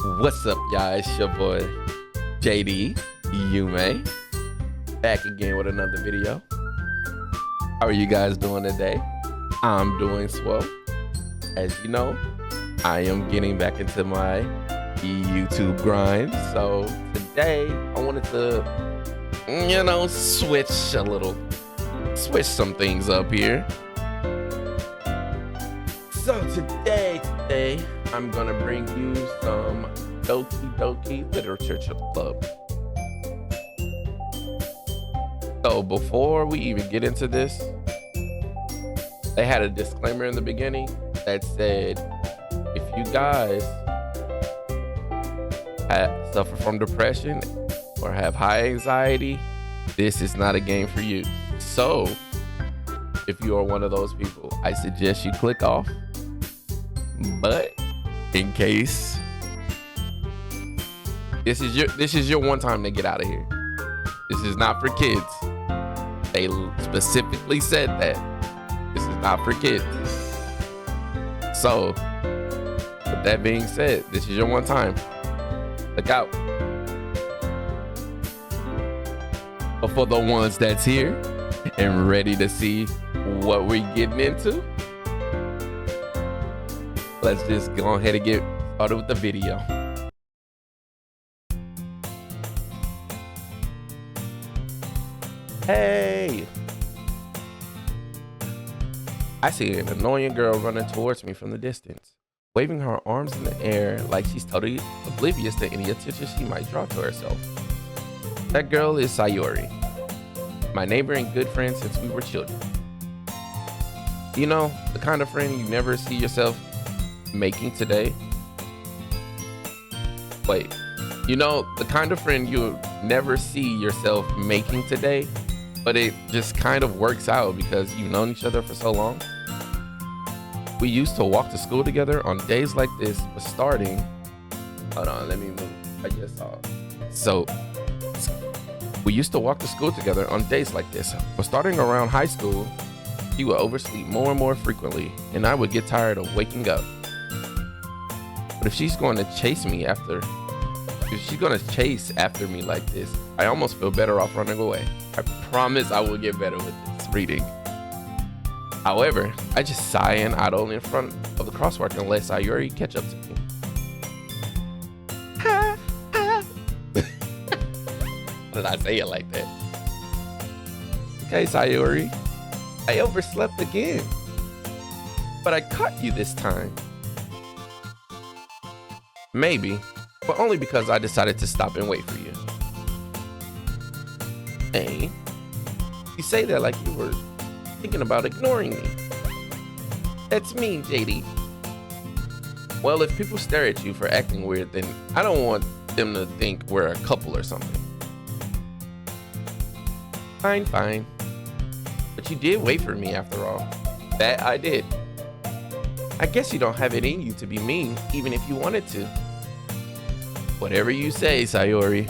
What's up, y'all? It's your boy JD Yume, back again with another video. How are you guys doing today? I'm doing swell. As you know, I am getting back into my YouTube grind. So today I wanted to, switch some things up here. So today I'm gonna bring you some Doki Literature Club. So before we even get into this, they had a disclaimer in the beginning that said, if you guys suffer from depression or have high anxiety, this is not a game for you. So if you are one of those people, I suggest you click off. But in case this is your one time to get out of here. This is not for kids. They specifically said that this is not for kids. So with that being said, this is your one time. Look out. But for the ones that's here and ready to see what we're getting into, let's just go ahead and get started with the video. Hey! I see an annoying girl running towards me from the distance, waving her arms in the air like she's totally oblivious to any attention she might draw to herself. That girl is Sayori, my neighbor and good friend since we were children. You know, the kind of friend you never see yourself making today. Wait, you know, the kind of friend you never see yourself making today, but it just kind of works out because you've known each other for so long. We used to walk to school together on days like this, but starting, hold on, let me move. I just saw. So we used to walk to school together on days like this, but starting around high school, she would oversleep more and more frequently, and I would get tired of waking up. But if she's going to chase after me like this, I almost feel better off running away. I promise I will get better with this reading. However, I just sigh and idle in front of the crosswalk and let Sayori catch up to me. Why did I say it like that? Okay, Sayori, I overslept again, but I caught you this time. Maybe, but only because I decided to stop and wait for you. Hey, you say that like you were thinking about ignoring me. That's me, JD. Well, if people stare at you for acting weird, then I don't want them to think we're a couple or something. Fine. But you did wait for me after all. That I did. I guess you don't have it in you to be mean, even if you wanted to. Whatever you say, Sayori.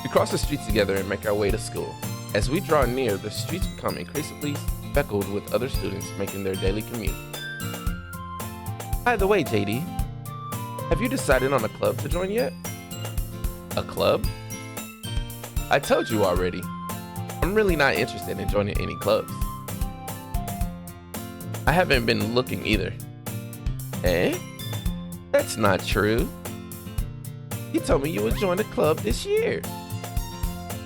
We cross the streets together and make our way to school. As we draw near, the streets become increasingly speckled with other students making their daily commute. By the way, JD, have you decided on a club to join yet? A club? I told you already. I'm really not interested in joining any clubs. I haven't been looking either. Eh? That's not true. You told me you would join a club this year.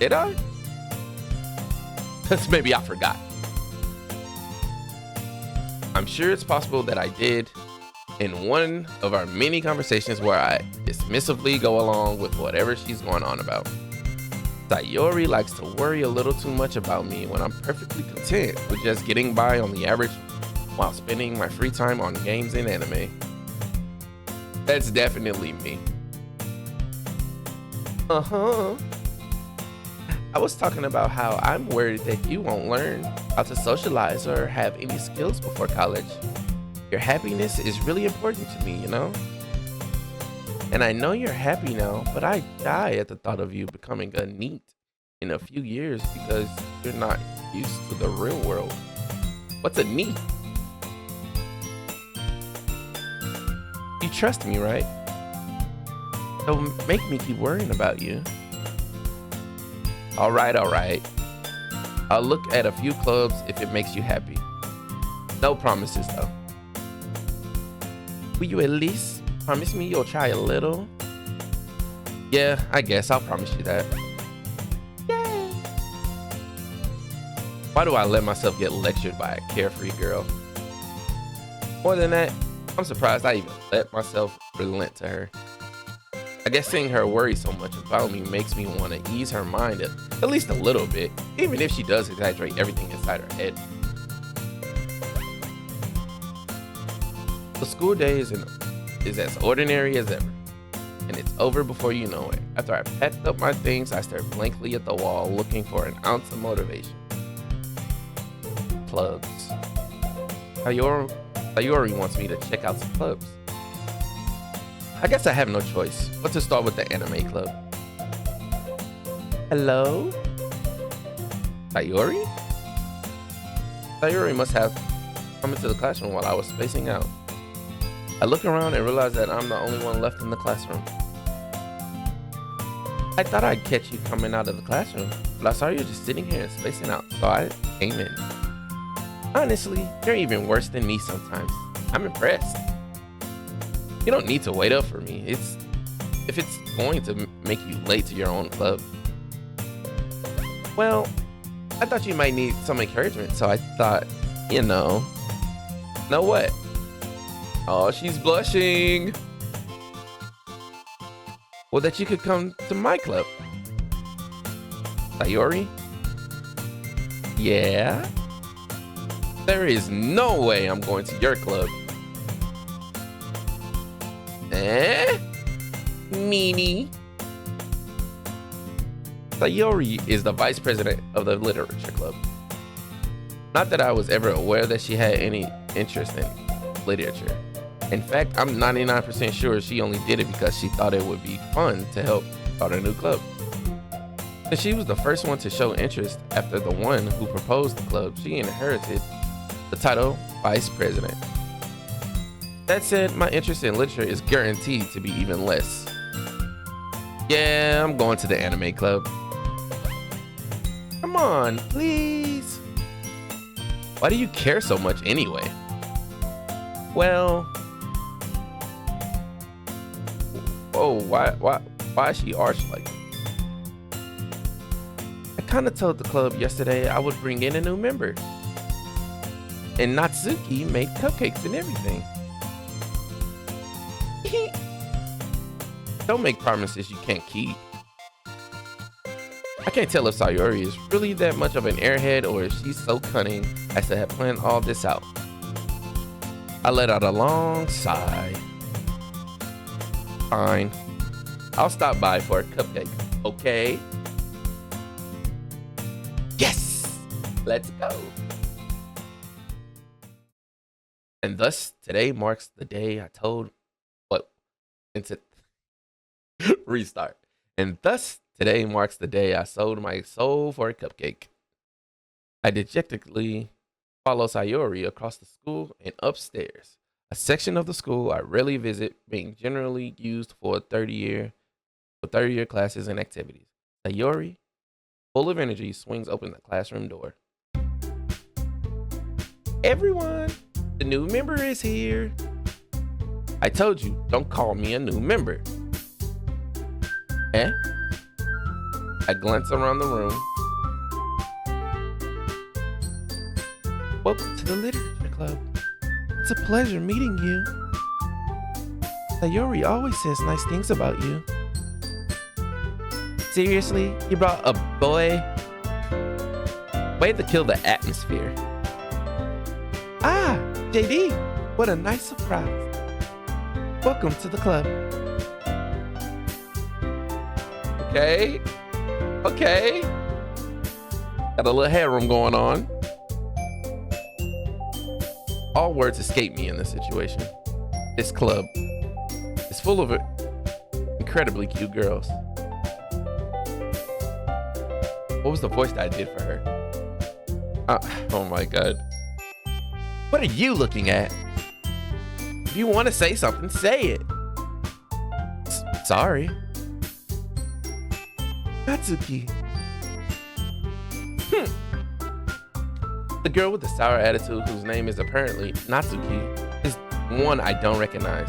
Did I? Because maybe I forgot. I'm sure it's possible that I did in one of our many conversations where I dismissively go along with whatever she's going on about. Sayori likes to worry a little too much about me when I'm perfectly content with just getting by on the average while spending my free time on games and anime. That's definitely me. Uh-huh. I was talking about how I'm worried that you won't learn how to socialize or have any skills before college. Your happiness is really important to me, you know? And I know you're happy now, but I die at the thought of you becoming a NEET in a few years because you're not used to the real world. What's a NEET? You trust me, right? Don't make me keep worrying about you. All right, all right. I'll look at a few clubs if it makes you happy. No promises, though. Will you at least promise me you'll try a little? Yeah, I guess I'll promise you that. Yay! Why do I let myself get lectured by a carefree girl? More than that, I'm surprised I even let myself relent to her. I guess seeing her worry so much about me makes me want to ease her mind at least a little bit, even if she does exaggerate everything inside her head. The school day is as ordinary as ever, and it's over before you know it. After I packed up my things, I stared blankly at the wall, looking for an ounce of motivation. Clubs. Sayori wants me to check out some clubs. I guess I have no choice but to start with the anime club. Hello? Sayori? Sayori must have come into the classroom while I was spacing out. I look around and realize that I'm the only one left in the classroom. I thought I'd catch you coming out of the classroom, but I saw you just sitting here and spacing out, so I came in. Honestly, you're even worse than me sometimes. I'm impressed. You don't need to wait up for me. If it's going to make you late to your own club. Well, I thought you might need some encouragement, so I thought, know what? Oh, she's blushing. Well, that you could come to my club. Sayori? Yeah? There is no way I'm going to your club. Meanie. Sayori is the vice president of the literature club. Not that I was ever aware that she had any interest in literature. In fact, I'm 99% sure she only did it because she thought it would be fun to help start a new club. Since she was the first one to show interest after the one who proposed the club, she inherited the title vice president. That said, my interest in literature is guaranteed to be even less. Yeah, I'm going to the anime club. Come on, please. Why do you care so much anyway? Well, oh, why is she arch like that? I kind of told the club yesterday I would bring in a new member. And Natsuki made cupcakes and everything. Don't make promises you can't keep. I can't tell if Sayori is really that much of an airhead or if she's so cunning as to have planned all this out. I let out a long sigh. Fine. I'll stop by for a cupcake, okay? Yes! Let's go! And thus, today marks the day I told restart. And thus, today marks the day I sold my soul for a cupcake. I dejectedly follow Sayori across the school and upstairs, a section of the school I rarely visit, being generally used for 30-year classes and activities. Sayori, full of energy, swings open the classroom door. Everyone, the new member is here. I told you, don't call me a new member. Eh? I glance around the room. Welcome to the literature club. It's a pleasure meeting you. Sayori always says nice things about you. Seriously? You brought a boy? Way to kill the atmosphere. Ah, JD, what a nice surprise. Welcome to the club. Okay. Got a little harem going on. All words escape me in this situation. This club is full of incredibly cute girls. What was the voice that I did for her? Oh my god. What are you looking at? If you want to say something, say it. Sorry. Natsuki. The girl with the sour attitude, whose name is apparently Natsuki, is one I don't recognize.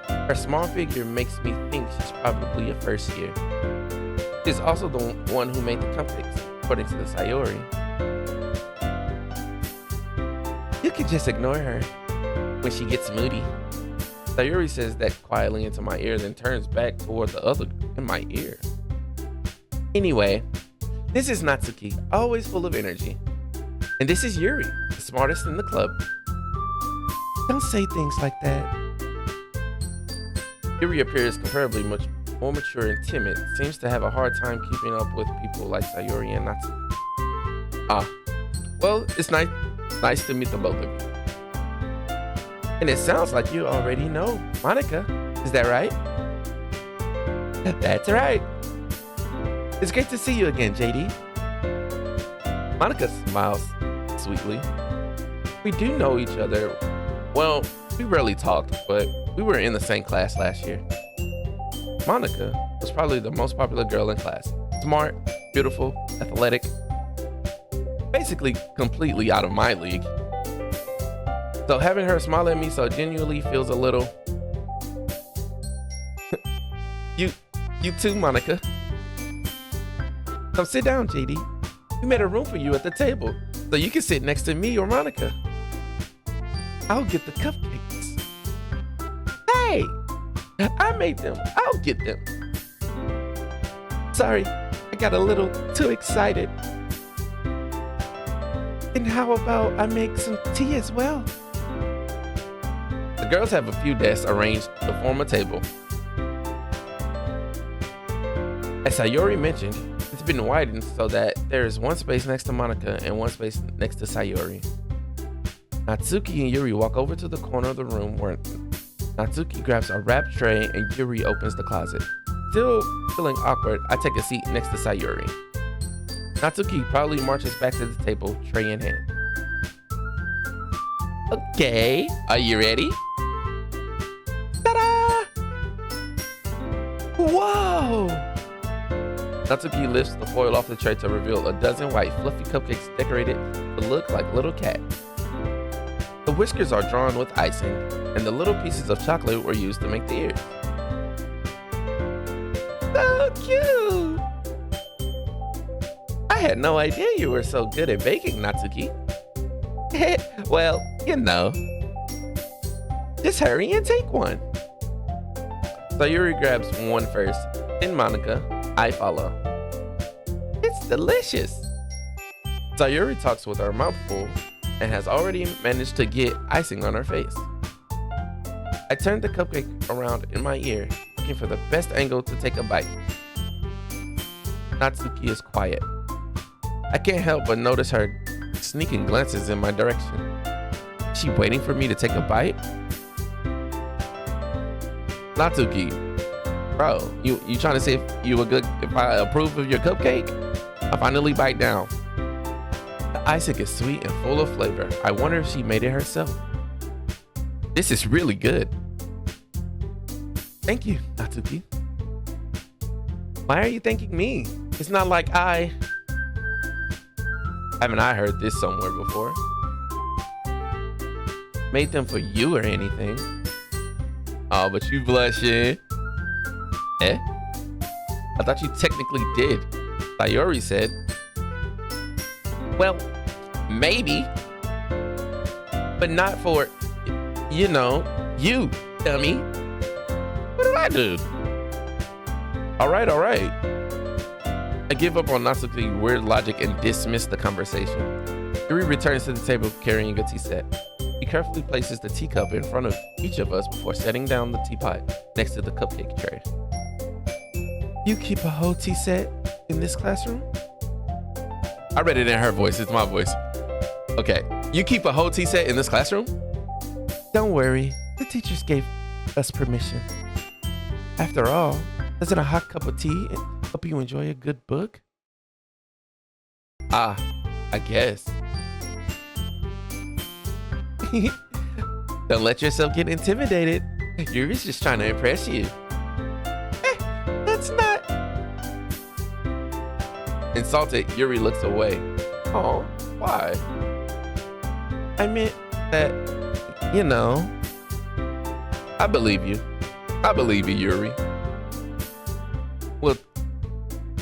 Her small figure makes me think she's probably a first year. She's also the one who made the cupcakes, according to the Sayori. You can just ignore her when she gets moody. Sayori says that quietly into my ear, then turns back toward the other in my ear. Anyway, this is Natsuki, always full of energy. And this is Yuri, the smartest in the club. Don't say things like that. Yuri appears comparably much more mature and timid, seems to have a hard time keeping up with people like Sayori and Natsuki. Ah, well, it's nice to meet the both of you. And it sounds like you already know Monica, is that right? That's right. It's great to see you again, JD. Monica smiles sweetly. We do know each other. Well, we rarely talked, but we were in the same class last year. Monica was probably the most popular girl in class. Smart, beautiful, athletic. Basically completely out of my league. So having her smile at me so genuinely feels a little... You too, Monica. Come sit down, JD. We made a room for you at the table, so you can sit next to me or Monica. I'll get the cupcakes. Hey! I made them. I'll get them. Sorry, I got a little too excited. And how about I make some tea as well? The girls have a few desks arranged to form a table. As Sayori mentioned, it's been widened so that there is one space next to Monica and one space next to Sayori. Natsuki and Yuri walk over to the corner of the room where Natsuki grabs a wrapped tray and Yuri opens the closet. Still feeling awkward, I take a seat next to Sayori. Natsuki proudly marches back to the table, tray in hand. Okay, are you ready? Ta-da! Whoa! Natsuki lifts the foil off the tray to reveal a dozen white, fluffy cupcakes decorated to look like little cats. The whiskers are drawn with icing, and the little pieces of chocolate were used to make the ears. So cute! I had no idea you were so good at baking, Natsuki. Well, you know. Just hurry and take one. Sayuri grabs one first, then Monica. I follow. It's delicious. Sayuri talks with her mouth full and has already managed to get icing on her face. I turn the cupcake around in my ear, looking for the best angle to take a bite. Natsuki is quiet. I can't help but notice her sneaking glances in my direction. Is she waiting for me to take a bite? Natsuki, bro, you trying to say if I approve of your cupcake? I finally bite down. The icing is sweet and full of flavor. I wonder if she made it herself. This is really good. Thank you, Natsuki. Why are you thanking me? It's not like haven't I heard this somewhere before? Made them for you or anything. Oh, but you blushing. Eh? I thought you technically did. Sayori said. Well, maybe. But not for, you, dummy. What did I do? All right. I give up on Natsuki's weird logic and dismiss the conversation. Yuri returns to the table carrying a tea set. He carefully places the teacup in front of each of us before setting down the teapot next to the cupcake tray. You keep a whole tea set in this classroom? I read it in her voice. It's my voice. Okay. You keep a whole tea set in this classroom? Don't worry. The teachers gave us permission. After all, doesn't a hot cup of tea help you enjoy a good book? I guess. Don't let yourself get intimidated. Yuri's just trying to impress you. That's not. Insulted, Yuri looks away. Oh, why? I meant that, I believe you. I believe you, Yuri. Well,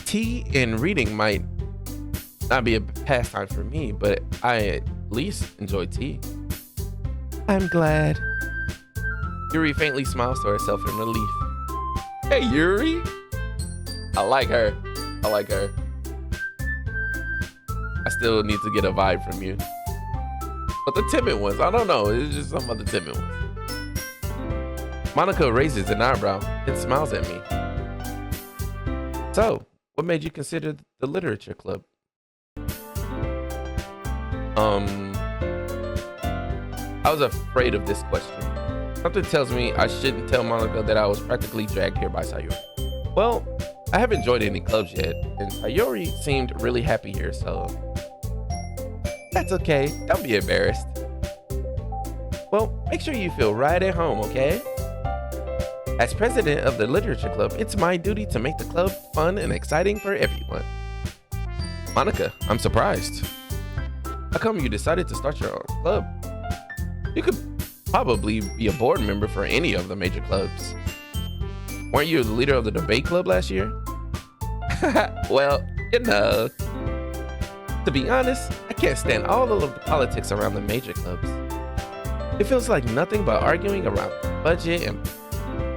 tea and reading might not be a pastime for me, but I at least enjoy tea. I'm glad. Yuri faintly smiles to herself in relief. Hey, Yuri. I like her. I still need to get a vibe from you. But the timid ones, I don't know. It's just some of the timid ones. Monica raises an eyebrow and smiles at me. So, what made you consider the literature club? I was afraid of this question. Something tells me I shouldn't tell Monica that I was practically dragged here by Sayori. Well, I haven't joined any clubs yet, and Sayori seemed really happy here, so... That's okay, don't be embarrassed. Well, make sure you feel right at home, okay? As president of the literature club, it's my duty to make the club fun and exciting for everyone. Monica, I'm surprised. How come you decided to start your own club? You could probably be a board member for any of the major clubs. Weren't you the leader of the debate club last year? Well, to be honest, I can't stand all of the politics around the major clubs. It feels like nothing but arguing around budget and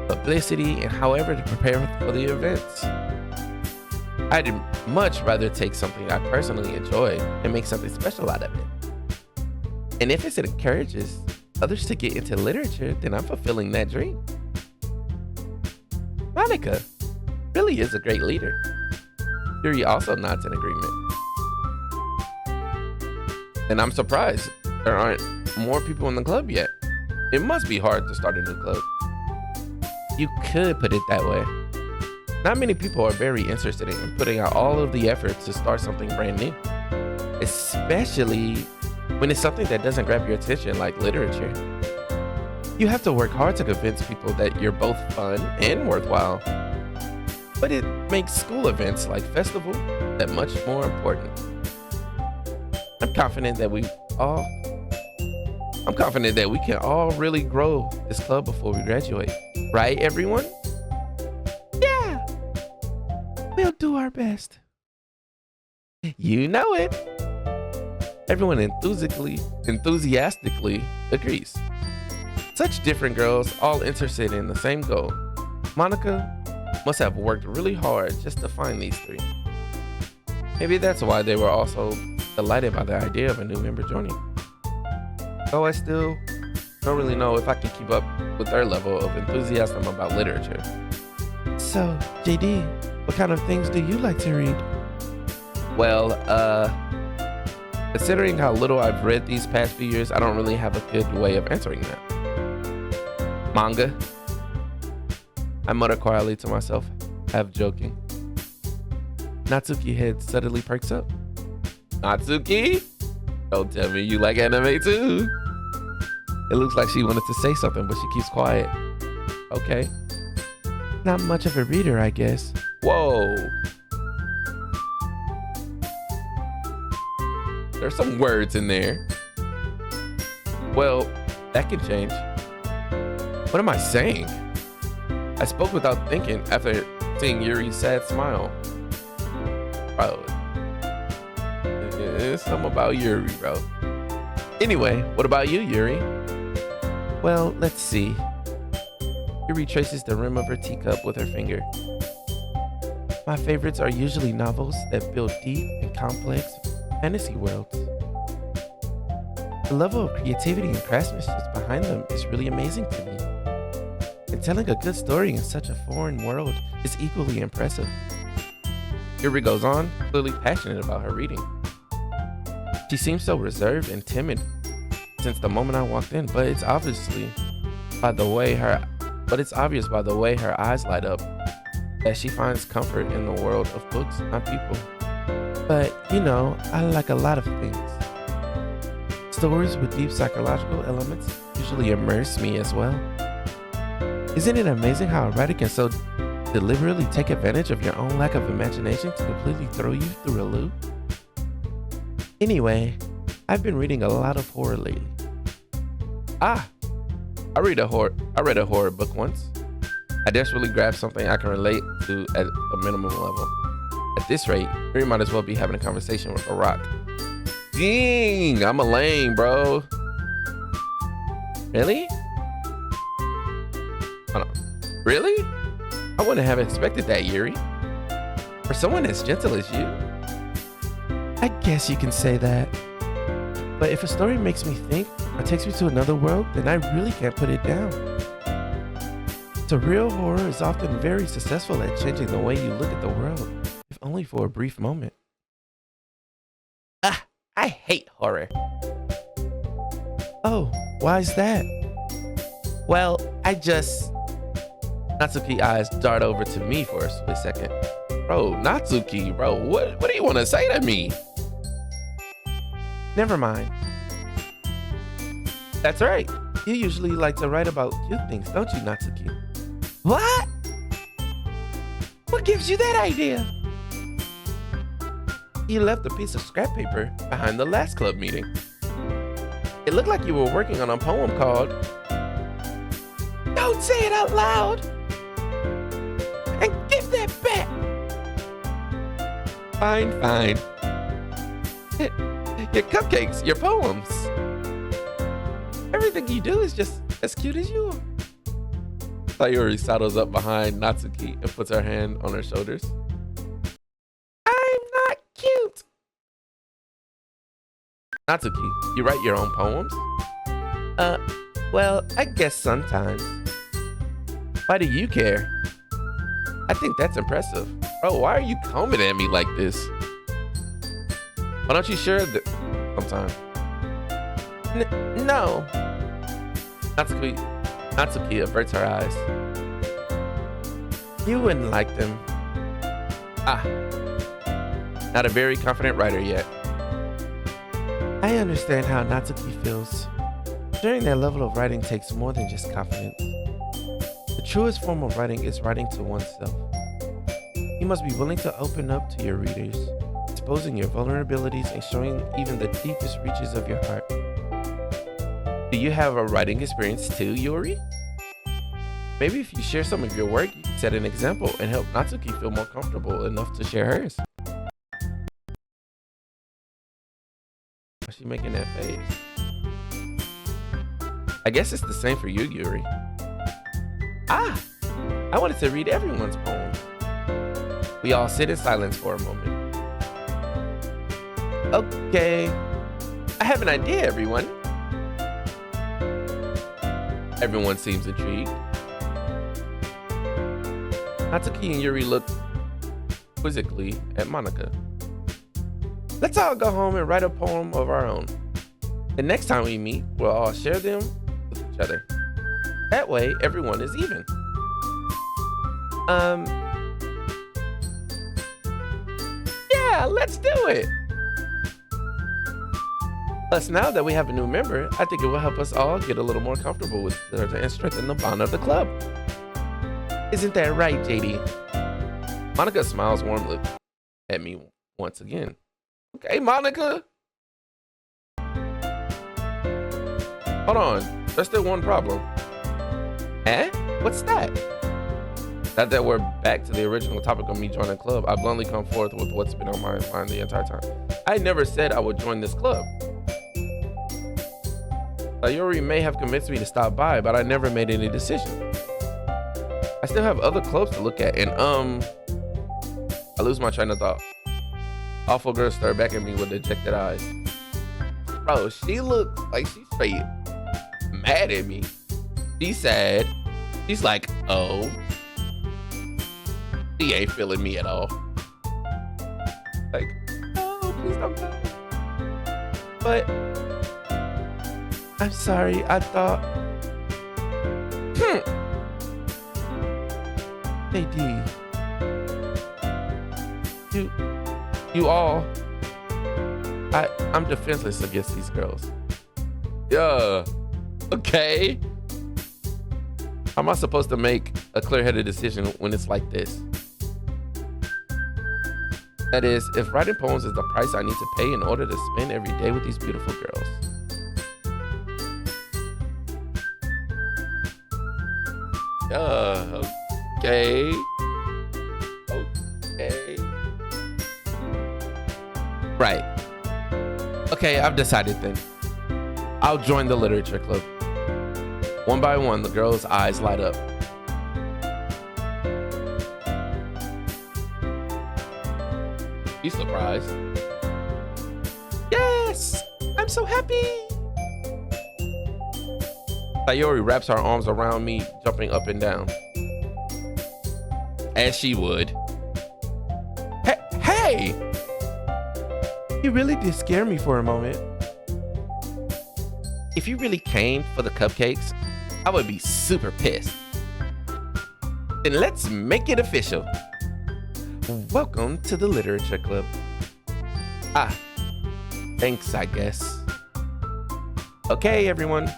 publicity and however to prepare for the events. I'd much rather take something I personally enjoy and make something special out of it. And if it encourages others to get into literature, then I'm fulfilling that dream. Monica really is a great leader. Yuri also nods in agreement. And I'm surprised there aren't more people in the club yet. It must be hard to start a new club. You could put it that way. Not many people are very interested in putting out all of the effort to start something brand new, especially when it's something that doesn't grab your attention like literature. You have to work hard to convince people that you're both fun and worthwhile. But it makes school events like festival that much more important. I'm confident that we can all really grow this club before we graduate. Right, everyone? Yeah. We'll do our best. You know it. Everyone enthusiastically agrees. Such different girls, all interested in the same goal. Monica must have worked really hard just to find these three. Maybe that's why they were also delighted by the idea of a new member joining. Though I still don't really know if I can keep up with their level of enthusiasm about literature. So, JD, what kind of things do you like to read? Well, considering how little I've read these past few years, I don't really have a good way of answering that. Manga. I mutter quietly to myself, half joking. Natsuki head suddenly perks up. Natsuki? Don't tell me you like anime too. It looks like she wanted to say something, but she keeps quiet. Okay. Not much of a reader, I guess. Whoa. There's some words in there. Well, that can change. What am I saying? I spoke without thinking after seeing Yuri's sad smile. Bro, it's something about Yuri, bro. Anyway, what about you, Yuri? Well, let's see. Yuri traces the rim of her teacup with her finger. My favorites are usually novels that build deep and complex fantasy worlds. The level of creativity and craftsmanship behind them is really amazing to me. And telling a good story in such a foreign world is equally impressive. Yuri goes on, clearly passionate about her reading. She seems so reserved and timid since the moment I walked in, but it's obvious by the way her eyes light up that she finds comfort in the world of books, not people. But, I like a lot of things. Stories with deep psychological elements usually immerse me as well. Isn't it amazing how a writer can so deliberately take advantage of your own lack of imagination to completely throw you through a loop? Anyway, I've been reading a lot of horror lately. I read a horror book once. I desperately grabbed something I can relate to at a minimum level. At this rate, we might as well be having a conversation with a rock. Dang, I'm a lame, bro. Really? Hold on. Really? I wouldn't have expected that, Yuri. For someone as gentle as you? I guess you can say that. But if a story makes me think or takes me to another world, then I really can't put it down. So real horror is often very successful at changing the way you look at the world, if only for a brief moment. I hate horror. Oh, why is that? Well, Natsuki's eyes dart over to me for a split second. Bro, Natsuki, bro, what do you want to say to me? Never mind. That's right. You usually like to write about cute things, don't you, Natsuki? What? What gives you that idea? You left a piece of scrap paper behind the last club meeting. It looked like you were working on a poem called Don't Say It Out Loud! And give that back! Fine. Your cupcakes, your poems. Everything you do is just as cute as you are. Sayuri sidles up behind Natsuki and puts her hand on her shoulders. I'm not cute. Natsuki, you write your own poems? Well, I guess sometimes. Why do you care? I think that's impressive. Bro, why are you coming at me like this? Why don't you share that sometime? No. Natsuki averts her eyes. You wouldn't like them. Not a very confident writer yet. I understand how Natsuki feels. Sharing that level of writing takes more than just confidence. The truest form of writing is writing to oneself. You must be willing to open up to your readers, exposing your vulnerabilities and showing even the deepest reaches of your heart. Do you have a writing experience too, Yuri? Maybe if you share some of your work, you can set an example and help Natsuki feel more comfortable enough to share hers. Why's she making that face? I guess it's the same for you, Yuri. I wanted to read everyone's poem. We all sit in silence for a moment. Okay, I have an idea, everyone. Everyone seems intrigued. Natsuki and Yuri look quizzically at Monika. Let's all go home and write a poem of our own. The next time we meet, we'll all share them with each other. That way, everyone is even. Yeah, let's do it. Plus, now that we have a new member, I think it will help us all get a little more comfortable with each other and strengthen the bond of the club. Isn't that right, JD? Monika smiles warmly at me once again. Okay, Monika. Hold on, there's still one problem. Eh? What's that? Now that we're back to the original topic of me joining the club, I bluntly come forth with what's been on my mind the entire time. I never said I would join this club. Sayuri may have convinced me to stop by, but I never made any decision. I still have other clubs to look at, and I lose my train of thought. Awful girl stared back at me with dejected eyes. Bro, she looks like she's straight mad at me. She's sad. She's like, oh. She ain't feeling me at all. Like, oh, please don't go. But I'm sorry, I thought. Hey D. You all. I'm defenseless against these girls. Yeah. Okay. How am I supposed to make a clear-headed decision when it's like this? That is, if writing poems is the price I need to pay in order to spend every day with these beautiful girls. Okay. Okay. Right. Okay, I've decided then. I'll join the literature club. One by one, the girls' eyes light up. He's surprised. Yes! I'm so happy! Sayori wraps her arms around me, jumping up and down. As she would. Hey! You really did scare me for a moment. If you really came for the cupcakes, I would be super pissed. Then let's make it official. Welcome to the literature club. Ah, thanks, I guess. Okay, everyone.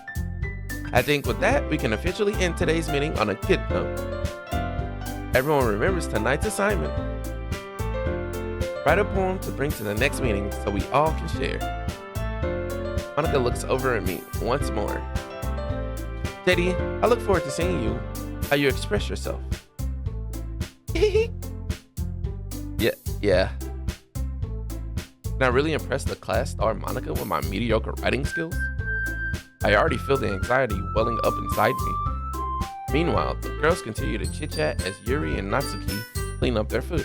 I think with that, we can officially end today's meeting on a good note. Everyone remembers tonight's assignment. Write a poem to bring to the next meeting so we all can share. Monica looks over at me once more. JD, I look forward to seeing you, how you express yourself. Yeah. Can I really impress the class star Monica with my mediocre writing skills? I already feel the anxiety welling up inside me. Meanwhile, the girls continue to chit-chat as Yuri and Natsuki clean up their food.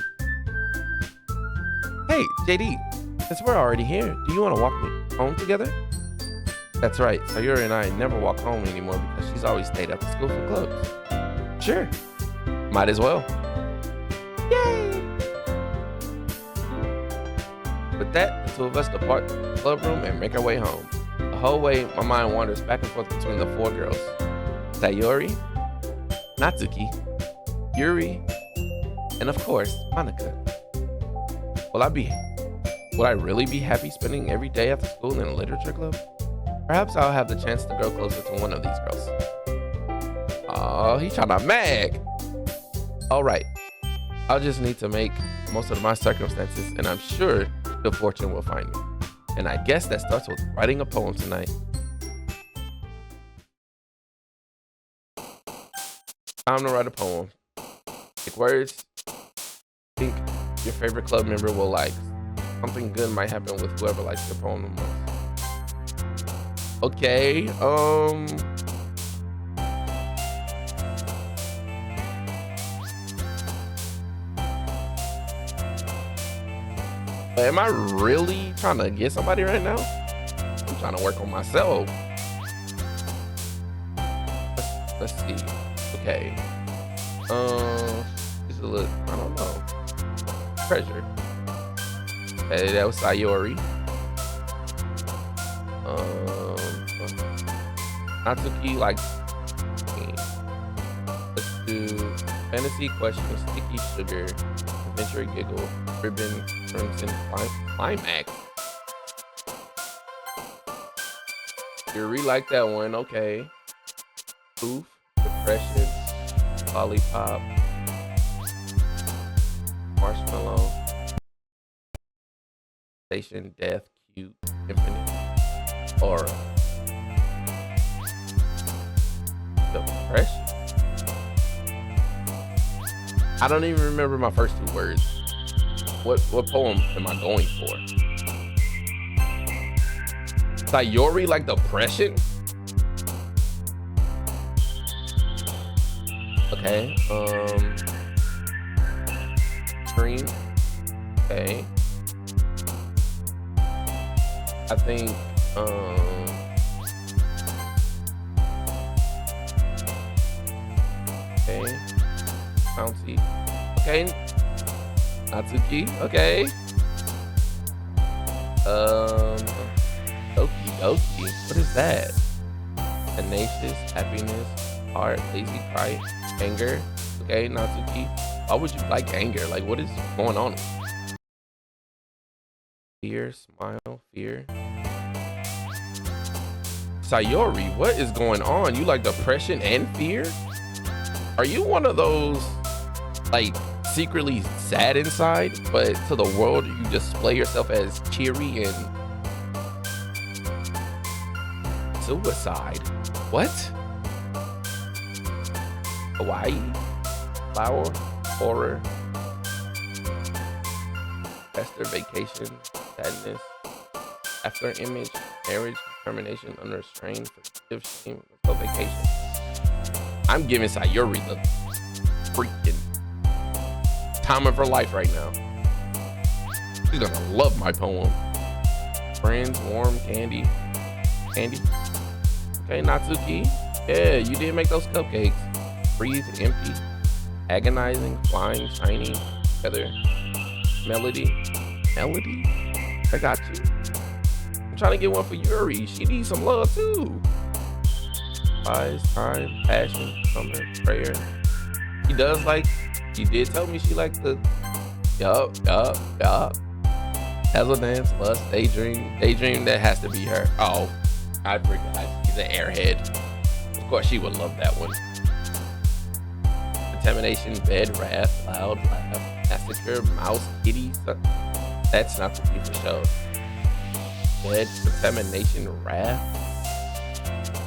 Hey, JD, since we're already here, do you want to walk me home together? That's right, Sayuri and I never walk home anymore because she's always stayed after school for clubs. Sure, might as well. Yay! With that, the two of us depart the club room and make our way home. The whole way, my mind wanders back and forth between the four girls. Sayori, Natsuki, Yuri, and of course, Monica. Will I really be happy spending every day after school in a literature club? Perhaps I'll have the chance to grow closer to one of these girls. Oh, he's trying to mag. All right, I'll just need to make most of my circumstances, and I'm sure good fortune will find me. And I guess that starts with writing a poem tonight. Time to write a poem. Pick words. Think your favorite club member will like. Something good might happen with whoever likes your poem the most. Okay, am I really trying to get somebody right now? I'm trying to work on myself. Let's see. Okay. It's a little, I don't know. Treasure. Okay, that was Sayori. Natsuki, like, let's do fantasy questions, sticky sugar, adventure giggle, ribbon, crimson, climax. Yuri like that one, okay. Oof, depression, lollipop, marshmallow, station, death, cute, infinite, aura. Depression. I don't even remember my first two words. What poem am I going for? Sayori like depression? Okay. Green. Okay. I think okay. Bouncy. Okay. Natsuki. Okay. Doki. What is that? Tenacious, happiness, heart, lazy, cry, anger. Okay, Natsuki. Why would you like anger? Like, what is going on? Fear, smile, fear. Sayori, what is going on? You like depression and fear? Are you one of those, like, secretly sad inside, but to the world you display yourself as cheery and suicide? What? Hawaii? Flower? Horror? Esther, vacation, sadness, after image, marriage, determination, under strain, forgive, shame, let's go vacation. I'm giving Sayori the freaking time of her life right now. She's gonna love my poem. Friends, warm, candy. Candy? Okay, Natsuki. Yeah, you did make those cupcakes. Breathe, empty. Agonizing, flying, shiny, feather. Melody. Melody? I got you. I'm trying to get one for Yuri. She needs some love too. Eyes, time, passion, summer, prayer. She does like, she did tell me she liked the, yup. Hazel dance, lust, daydream. Daydream, that has to be her. Oh, I forgot. She's an airhead. Of course, she would love that one. Contamination, bed, wrath, loud, laugh, massacre, mouse, kitty. That's not to be for show. Bed, contamination, wrath.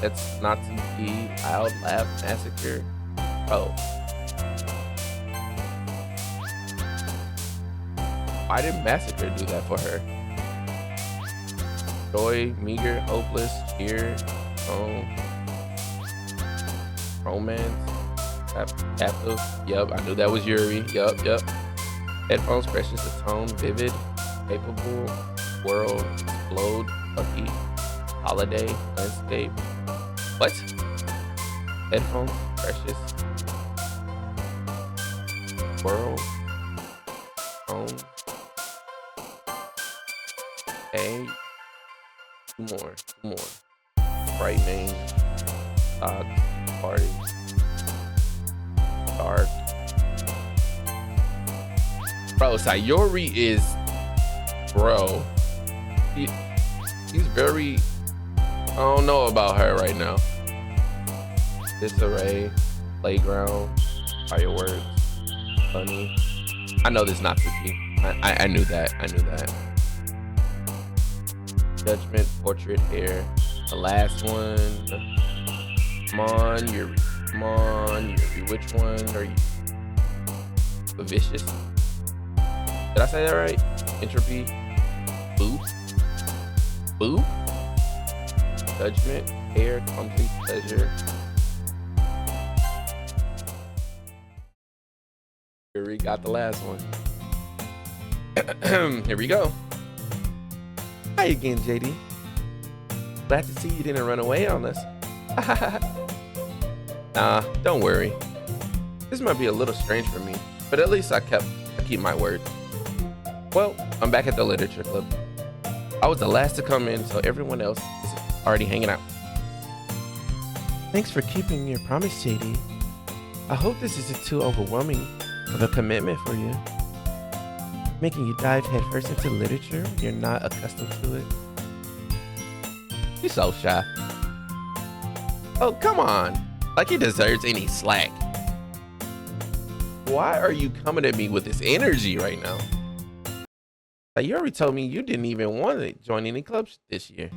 That's not to be loud, laugh, massacre. Oh. Why did massacre do that for her? Joy, meager, hopeless, cheer, romance, captive. Yup, I knew that was Yuri. Yup. Headphones, precious, the tone, vivid, capable, world, explode, lucky, holiday, landscape. What? Headphones, precious, world, tone. Okay. Two more. Frightening, party, dark. Bro, Sayori is, bro. He's very, I don't know about her right now. Disarray, playground, fireworks, funny. I know this not Doki. I knew that. Judgment, portrait, hair. The last one. Come on, Yuri. Which one are you? The vicious. Did I say that right? Entropy. Boop. Judgment, hair, complete pleasure. Yuri got the last one. Here we go. Hi again, JD. Glad to see you didn't run away on us. Nah, don't worry. This might be a little strange for me, but at least I keep my word. Well, I'm back at the literature club. I was the last to come in, so everyone else is already hanging out. Thanks for keeping your promise, JD. I hope this isn't too overwhelming of a commitment for you. Making you dive headfirst into literature when you're not accustomed to it. You're so shy. Oh, come on. Like he deserves any slack. Why are you coming at me with this energy right now? Like, you already told me you didn't even want to join any clubs this year.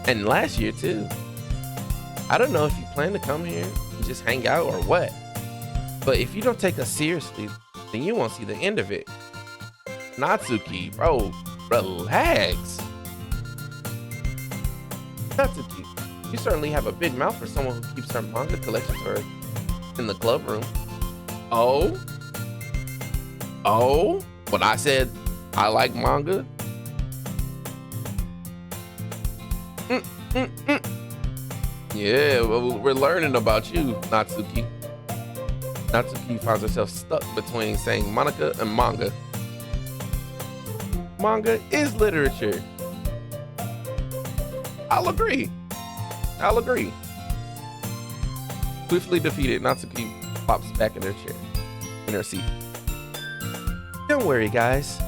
And last year too. I don't know if you plan to come here and just hang out or what. But if you don't take us seriously, then you won't see the end of it. Natsuki, bro, relax. Natsuki, you certainly have a big mouth for someone who keeps her manga collection to her in the club room. Oh? When I said I like manga? Yeah, well, we're learning about you, Natsuki. Natsuki finds herself stuck between saying Monica and manga. Manga is literature. I'll agree. Swiftly defeated, Natsuki pops back in her seat. Don't worry, guys.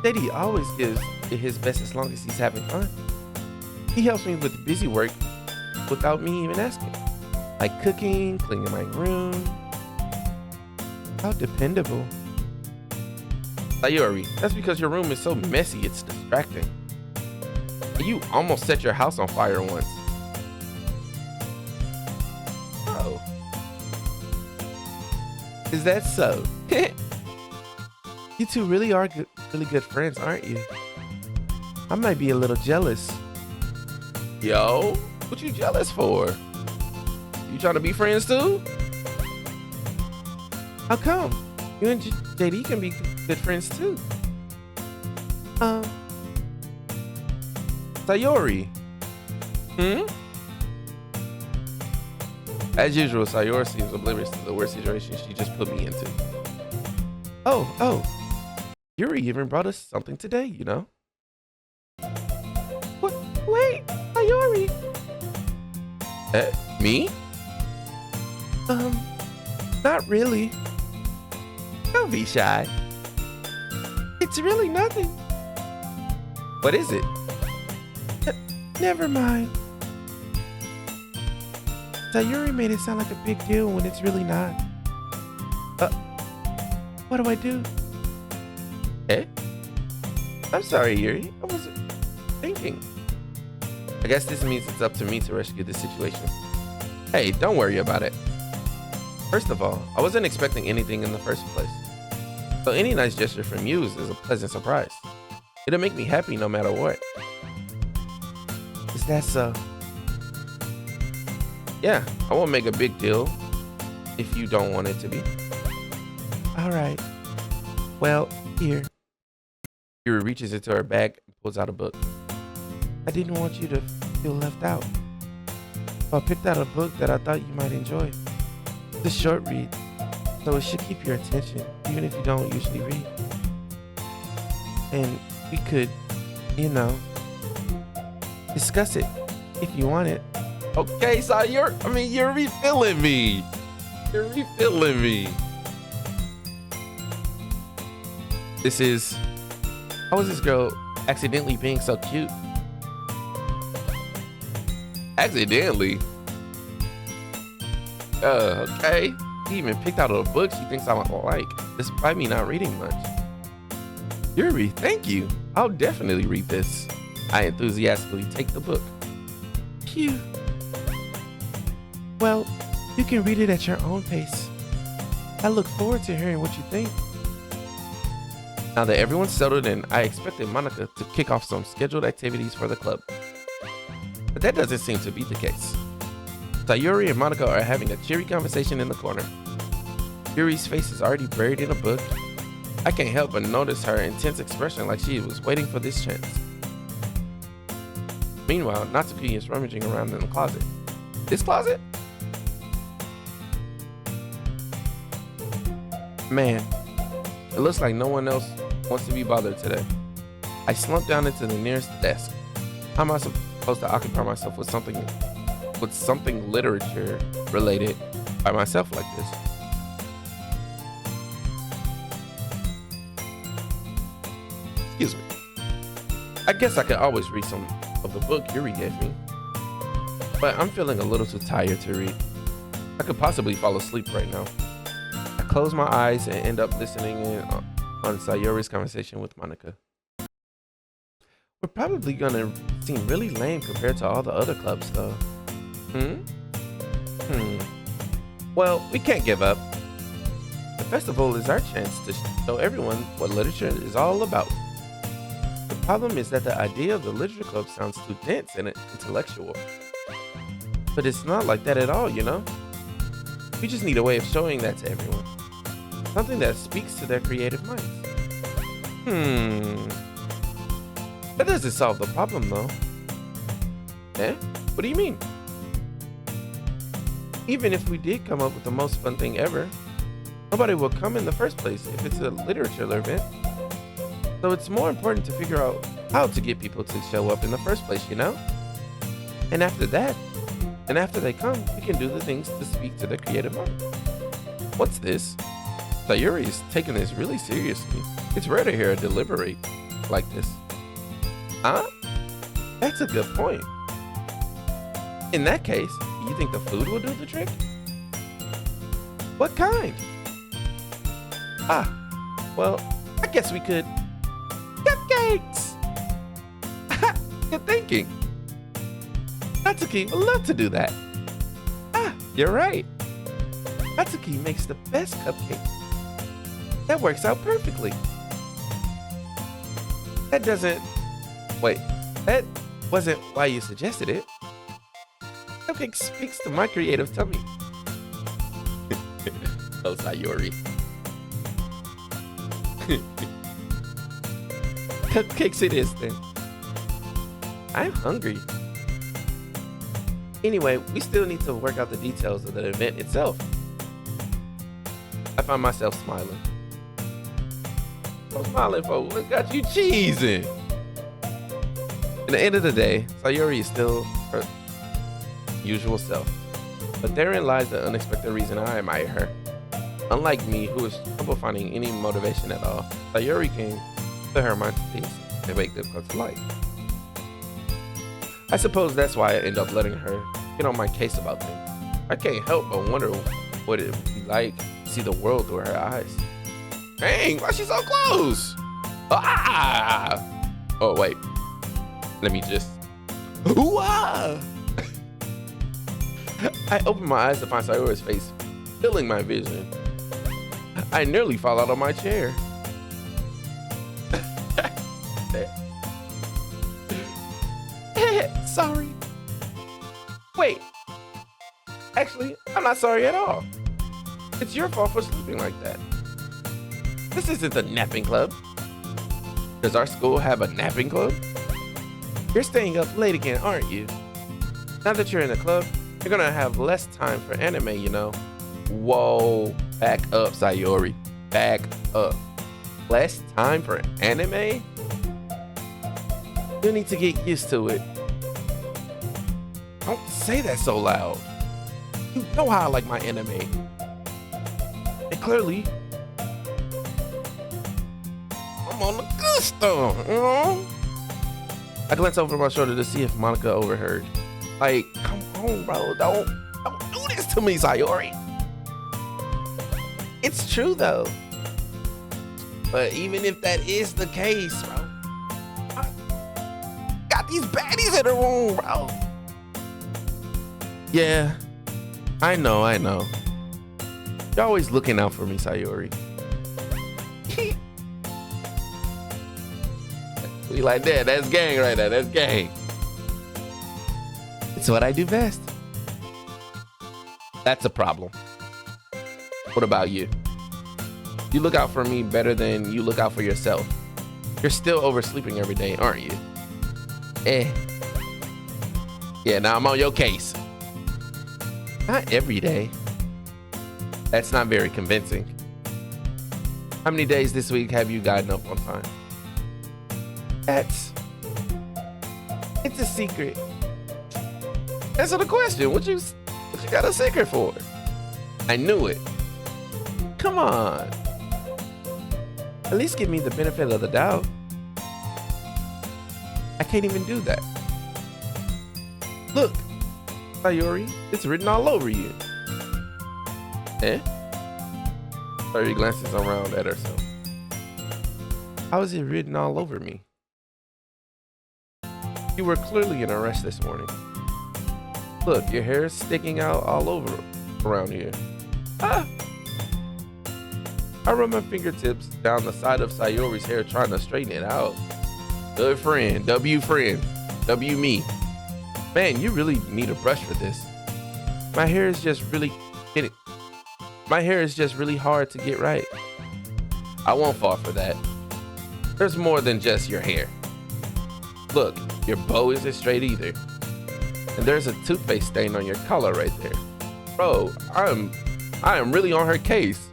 JD always gives it his best as long as he's having fun. He helps me with busy work without me even asking. Like cooking, cleaning my room. How dependable. Sayori, that's because your room is so messy, it's distracting. You almost set your house on fire once. Oh. Is that so? You two really are really good friends, aren't you? I might be a little jealous. Yo, what you jealous for? You trying to be friends too? How come? You and JD can be good friends too. Sayori. As usual, Sayori seems oblivious to the worst situation she just put me into. Oh. Yuri even brought us something today, you know? What? Wait, Sayori. Me? Not really. Don't be shy. It's really nothing. What is it? Never mind. Sayuri made it sound like a big deal when it's really not. What do I do? I'm sorry, Yuri. I wasn't thinking. I guess this means it's up to me to rescue this situation. Hey, don't worry about it. First of all, I wasn't expecting anything in the first place. So any nice gesture from you is a pleasant surprise. It'll make me happy no matter what. Is that so? Yeah, I won't make a big deal if you don't want it to be. All right. Well, here. Yuri reaches into her bag and pulls out a book. I didn't want you to feel left out. So I picked out a book that I thought you might enjoy. It's a short read, so it should keep your attention, even if you don't usually read. And we could, discuss it if you want it. Okay, so you're refilling me. You're refilling me. How is this girl accidentally being so cute? Accidentally? Okay. He even picked out a book she thinks I might like, despite me not reading much. Yuri, thank you. I'll definitely read this. I enthusiastically take the book. Phew. Well, you can read it at your own pace. I look forward to hearing what you think. Now that everyone's settled in, I expected Monica to kick off some scheduled activities for the club. But that doesn't seem to be the case. Sayori and Monica are having a cheery conversation in the corner. Yuri's face is already buried in a book. I can't help but notice her intense expression, like she was waiting for this chance. Meanwhile, Natsuki is rummaging around in the closet. This closet? Man, it looks like no one else wants to be bothered today. I slump down into the nearest desk. How am I supposed to occupy myself with something literature related by myself like this? Excuse me. I guess I could always read some of the book Yuri gave me, but I'm feeling a little too tired to read. I could possibly fall asleep right now. I close my eyes and end up listening in on Sayori's conversation with Monica. We're probably gonna seem really lame compared to all the other clubs though. Well, we can't give up. The festival is our chance to show everyone what literature is all about. The problem is that the idea of the literature club sounds too dense and intellectual. But it's not like that at all, you know? We just need a way of showing that to everyone. Something that speaks to their creative minds. That doesn't solve the problem though. What do you mean? Even if we did come up with the most fun thing ever, nobody will come in the first place if it's a literature event. So it's more important to figure out how to get people to show up in the first place, you know? And after they come, we can do the things to speak to their creative mind. What's this? Sayuri is taking this really seriously. It's rare to hear her deliberate like this. Huh? That's a good point. In that case, you think the food will do the trick? What kind? Well, I guess we could. Cupcakes! Good thinking. Natsuki would love to do that. You're right. Natsuki makes the best cupcakes. That works out perfectly. That wasn't why you suggested it. Cupcake speaks to my creative tummy. Oh, Sayori. Cupcakes it is then. I'm hungry. Anyway, we still need to work out the details of the event itself. I find myself smiling. I'm smiling for what got you cheesing. At the end of the day, Sayori is still her usual self. But therein lies the unexpected reason I admire her. Unlike me, who is trouble finding any motivation at all, Sayori came to her mind to peace and make them come to life. I suppose that's why I end up letting her get on my case about things. I can't help but wonder what it would be like to see the world through her eyes. Dang, why is she so close? Oh, wait. Let me just... Ooh-ah! I open my eyes to find Sayori's face filling my vision. I nearly fall out of my chair. Sorry. Wait. Actually, I'm not sorry at all. It's your fault for sleeping like that. This isn't the napping club. Does our school have a napping club? You're staying up late again, aren't you? Now that you're in the club, you're gonna have less time for anime, you know. Whoa, back up, Sayori. Back up. Less time for anime? You need to get used to it. Don't say that so loud. You know how I like my anime. And clearly, I'm on the good stuff, you know? I glance over my shoulder to see if Monica overheard. Like, come on, bro. Don't do this to me, Sayori. It's true, though. But even if that is the case, bro, I got these baddies in the room, bro. Yeah, I know. You're always looking out for me, Sayori. We like that. That's gang right there. That's gang. It's what I do best. That's a problem. What about you? You look out for me better than you look out for yourself. You're still oversleeping every day, aren't you? Yeah, now I'm on your case. Not every day. That's not very convincing. How many days this week have you gotten up on time? It's a secret. Answer the question. What you got a secret for? I knew it. Come on. At least give me the benefit of the doubt. I can't even do that. Look, Sayori, it's written all over you. Sayori glances around at herself. How is it written all over me? You were clearly in a rush this morning. Look, your hair is sticking out all over around here. I run my fingertips down the side of Sayori's hair trying to straighten it out. Good friend, W me. Man, you really need a brush for this. My hair is just really hard to get right. I won't fall for that. There's more than just your hair. Look, your bow isn't straight either. And there's a toothpaste stain on your collar right there. Bro, I am really on her case.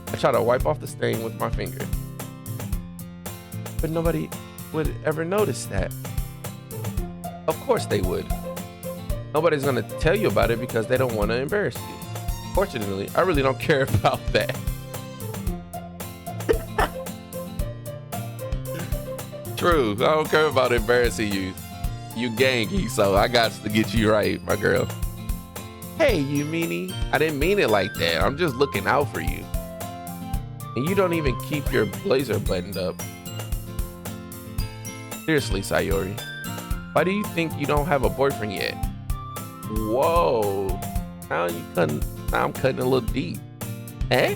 I try to wipe off the stain with my finger. But nobody would ever notice that. Of course they would. Nobody's gonna tell you about it because they don't want to embarrass you. Fortunately, I really don't care about that. True, I don't care about embarrassing you. You ganky, so I got to get you right, my girl. Hey, you meanie. I didn't mean it like that. I'm just looking out for you. And you don't even keep your blazer buttoned up. Seriously, Sayori. Why do you think you don't have a boyfriend yet? Whoa. Now I'm cutting a little deep. Eh?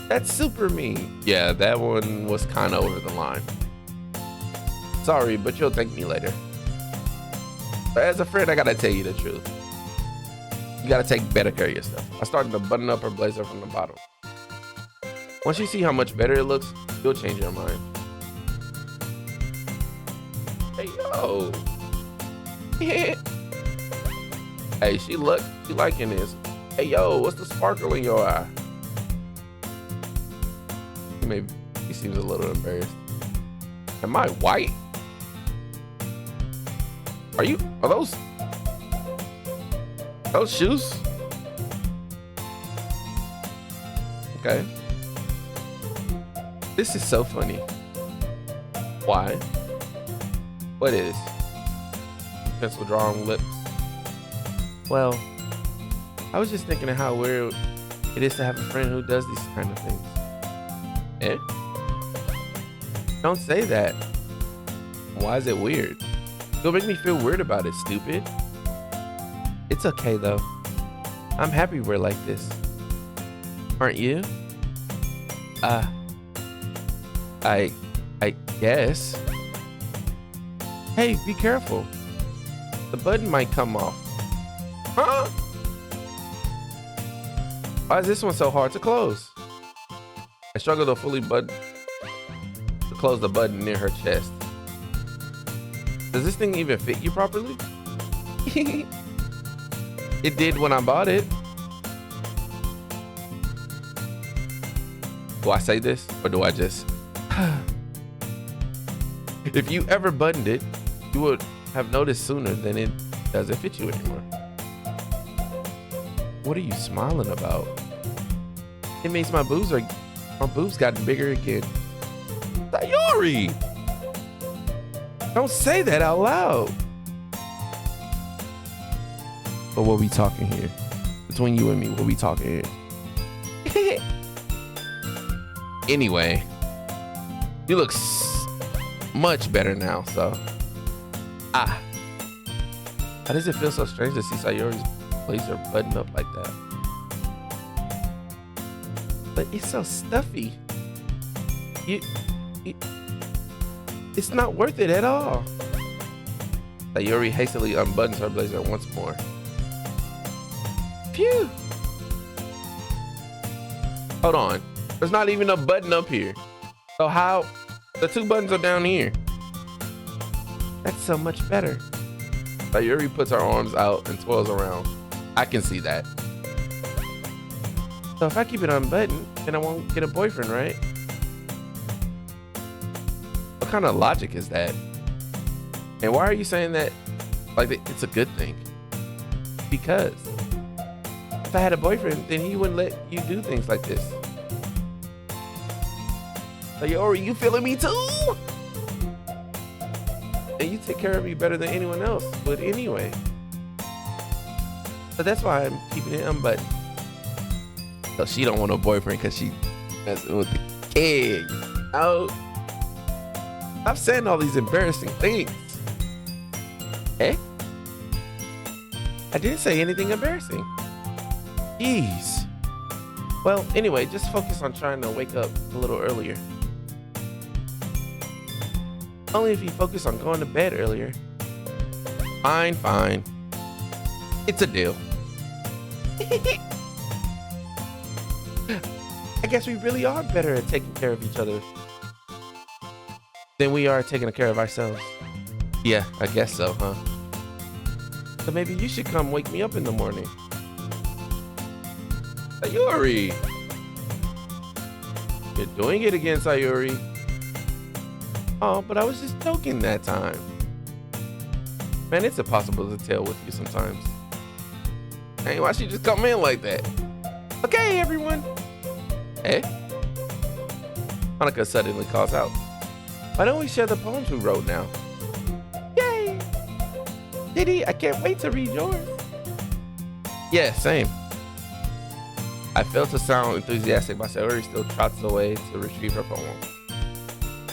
That's super mean. Yeah, that one was kind of over the line. Sorry, but you'll thank me later. But as a friend, I gotta tell you the truth. You gotta take better care of yourself. I started to button up her blazer from the bottom. Once you see how much better it looks, you'll change your mind. Hey, yo. Hey, she liking this. Hey, yo, what's the sparkle in your eye? He seems a little embarrassed. Am I white? Are those shoes? Okay. This is so funny. Why? What is? Pencil drawing lips. Well, I was just thinking of how weird it is to have a friend who does these kind of things. Eh? Don't say that. Why is it weird? You'll make me feel weird about it, stupid. It's okay though. I'm happy we're like this. Aren't you? I guess. Hey, be careful. The button might come off. Huh? Why is this one so hard to close? I struggle to close the button near her chest. Does this thing even fit you properly? It did when I bought it. Do I say this or do I just? If you ever buttoned it, you would have noticed sooner than it doesn't fit you anymore. What are you smiling about? It means my boobs gotten bigger again. Sayori! Don't say that out loud. But what we talking here? Between you and me, what we talking here? Anyway, you look much better now, so. Why does it feel so strange to see Sayori's blazer buttoned up like that? But it's so stuffy. It's not worth it at all. Sayori hastily unbuttons her blazer once more. Phew. Hold on. There's not even a button up here. So how? The two buttons are down here. That's so much better. Sayori puts her arms out and twirls around. I can see that. So if I keep it unbuttoned, then I won't get a boyfriend, right? What kind of logic is that? And why are you saying that like it's a good thing? Because if I had a boyfriend, then he wouldn't let you do things like this. Sayori, you feeling me too? And you take care of me better than anyone else would anyway. So that's why I'm keeping it unbuttoned. So she don't want a boyfriend because she messing with the kid. Oh, I'm saying all these embarrassing things. Eh? I didn't say anything embarrassing. Jeez. Well, anyway, just focus on trying to wake up a little earlier. Only if you focus on going to bed earlier. Fine, fine. It's a deal. I guess we really are better at taking care of each other than we are taking care of ourselves. Yeah, I guess so, huh? So maybe you should come wake me up in the morning. Sayori! You're doing it again, Sayori. Oh, but I was just joking that time. Man, it's impossible to tell with you sometimes. Hey, why she just come in like that? Okay, everyone. Eh? Hanukkah suddenly calls out. Why don't we share the poems we wrote now? Yay! Did he? I can't wait to read yours. Yeah, same. I failed to sound enthusiastic, but Sayori still trots away to retrieve her poem.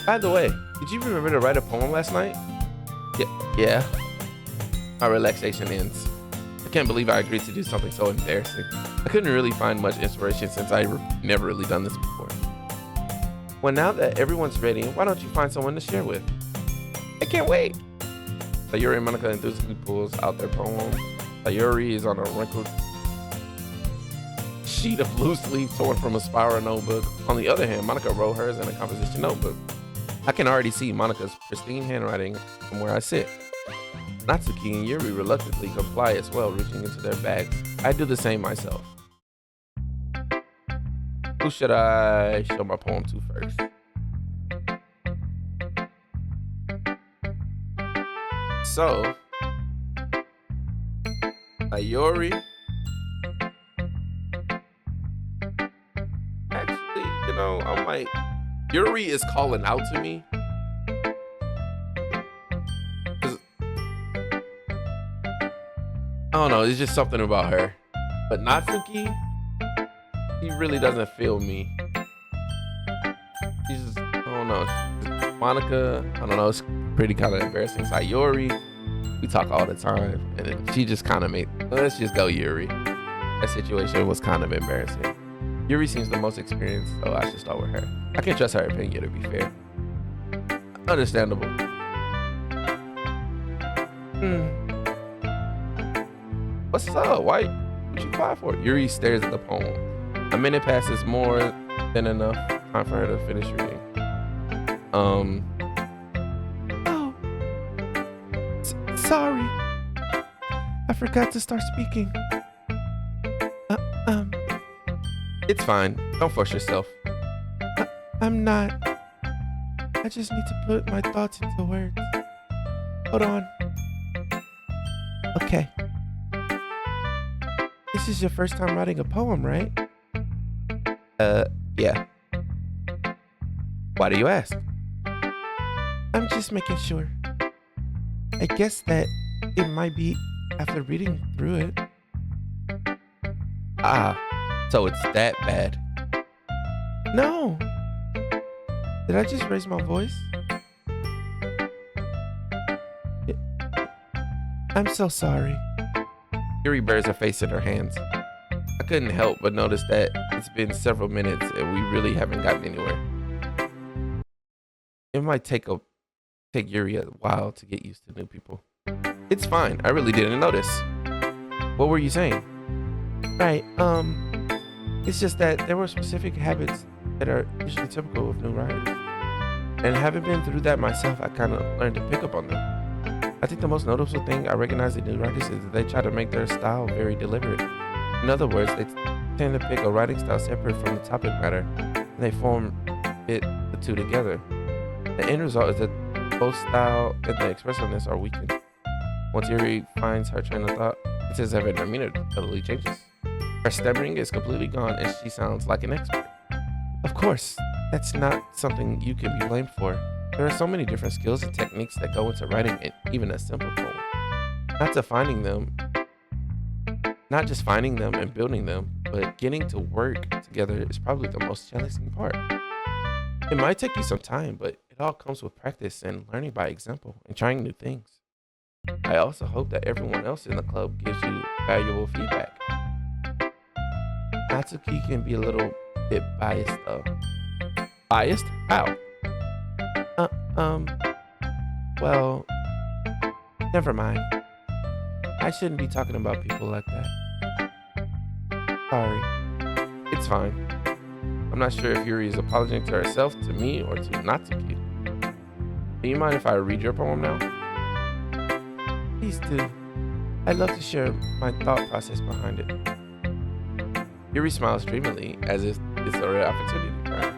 By the way, did you remember to write a poem last night? Yeah. My relaxation ends. I can't believe I agreed to do something so embarrassing. I couldn't really find much inspiration since I never really done this before. Well, now that everyone's ready, why don't you find someone to share with? I can't wait. Sayori and Monica enthusiastically pulls out their poem. Sayori is on a wrinkled sheet of loose leaf torn from a spiral notebook. On the other hand, Monica wrote hers in a composition notebook. I can already see Monica's pristine handwriting from where I sit. Natsuki and Yuri reluctantly comply as well, reaching into their bags. I do the same myself. Who should I show my poem to first? So, Yuri. Actually, I'm like, Yuri is calling out to me. I don't know, it's just something about her. But Natsuki, she really doesn't feel me. She's just, I don't know. Monica, I don't know, it's pretty kind of embarrassing. Sayori, we talk all the time. And then she just kind of let's just go Yuri. That situation was kind of embarrassing. Yuri seems the most experienced, so I should start with her. I can trust her opinion, to be fair. Understandable. What's up? What you quiet for? Yuri stares at the poem. A minute passes, more than enough time for her to finish reading. Sorry. I forgot to start speaking. It's fine. Don't force yourself. I'm not. I just need to put my thoughts into words. Hold on. Okay. This is your first time writing a poem, right? Yeah. Why do you ask? I'm just making sure. I guess that it might be after reading through it. So it's that bad. No. Did I just raise my voice? I'm so sorry. Yuri buries her face in her hands. I couldn't help but notice that it's been several minutes and we really haven't gotten anywhere. It might take Yuri a while to get used to new people. It's fine. I really didn't notice. What were you saying? Right. It's just that there were specific habits that are usually typical of new writers. And having been through that myself, I kind of learned to pick up on them. I think the most noticeable thing I recognize in new writers is that they try to make their style very deliberate. In other words, they tend to pick a writing style separate from the topic matter, and they the two together. The end result is that both style and the expressiveness are weakened. Once Yuri finds her train of thought, it's as if her demeanor totally changes. Her stammering is completely gone and she sounds like an expert. Of course, that's not something you can be blamed for. There are so many different skills and techniques that go into writing even a simple poem. Not just finding them and building them, but getting to work together is probably the most challenging part. It might take you some time, but it all comes with practice and learning by example and trying new things. I also hope that everyone else in the club gives you valuable feedback. Natsuki can be a little bit biased though. Biased? How? Well, never mind. I shouldn't be talking about people like that. Sorry. It's fine. I'm not sure if Yuri is apologizing to herself, to me, or to Natsuki. Do you mind if I read your poem now? Please do. I'd love to share my thought process behind it. Yuri smiles dreamily as if it's a rare opportunity for her.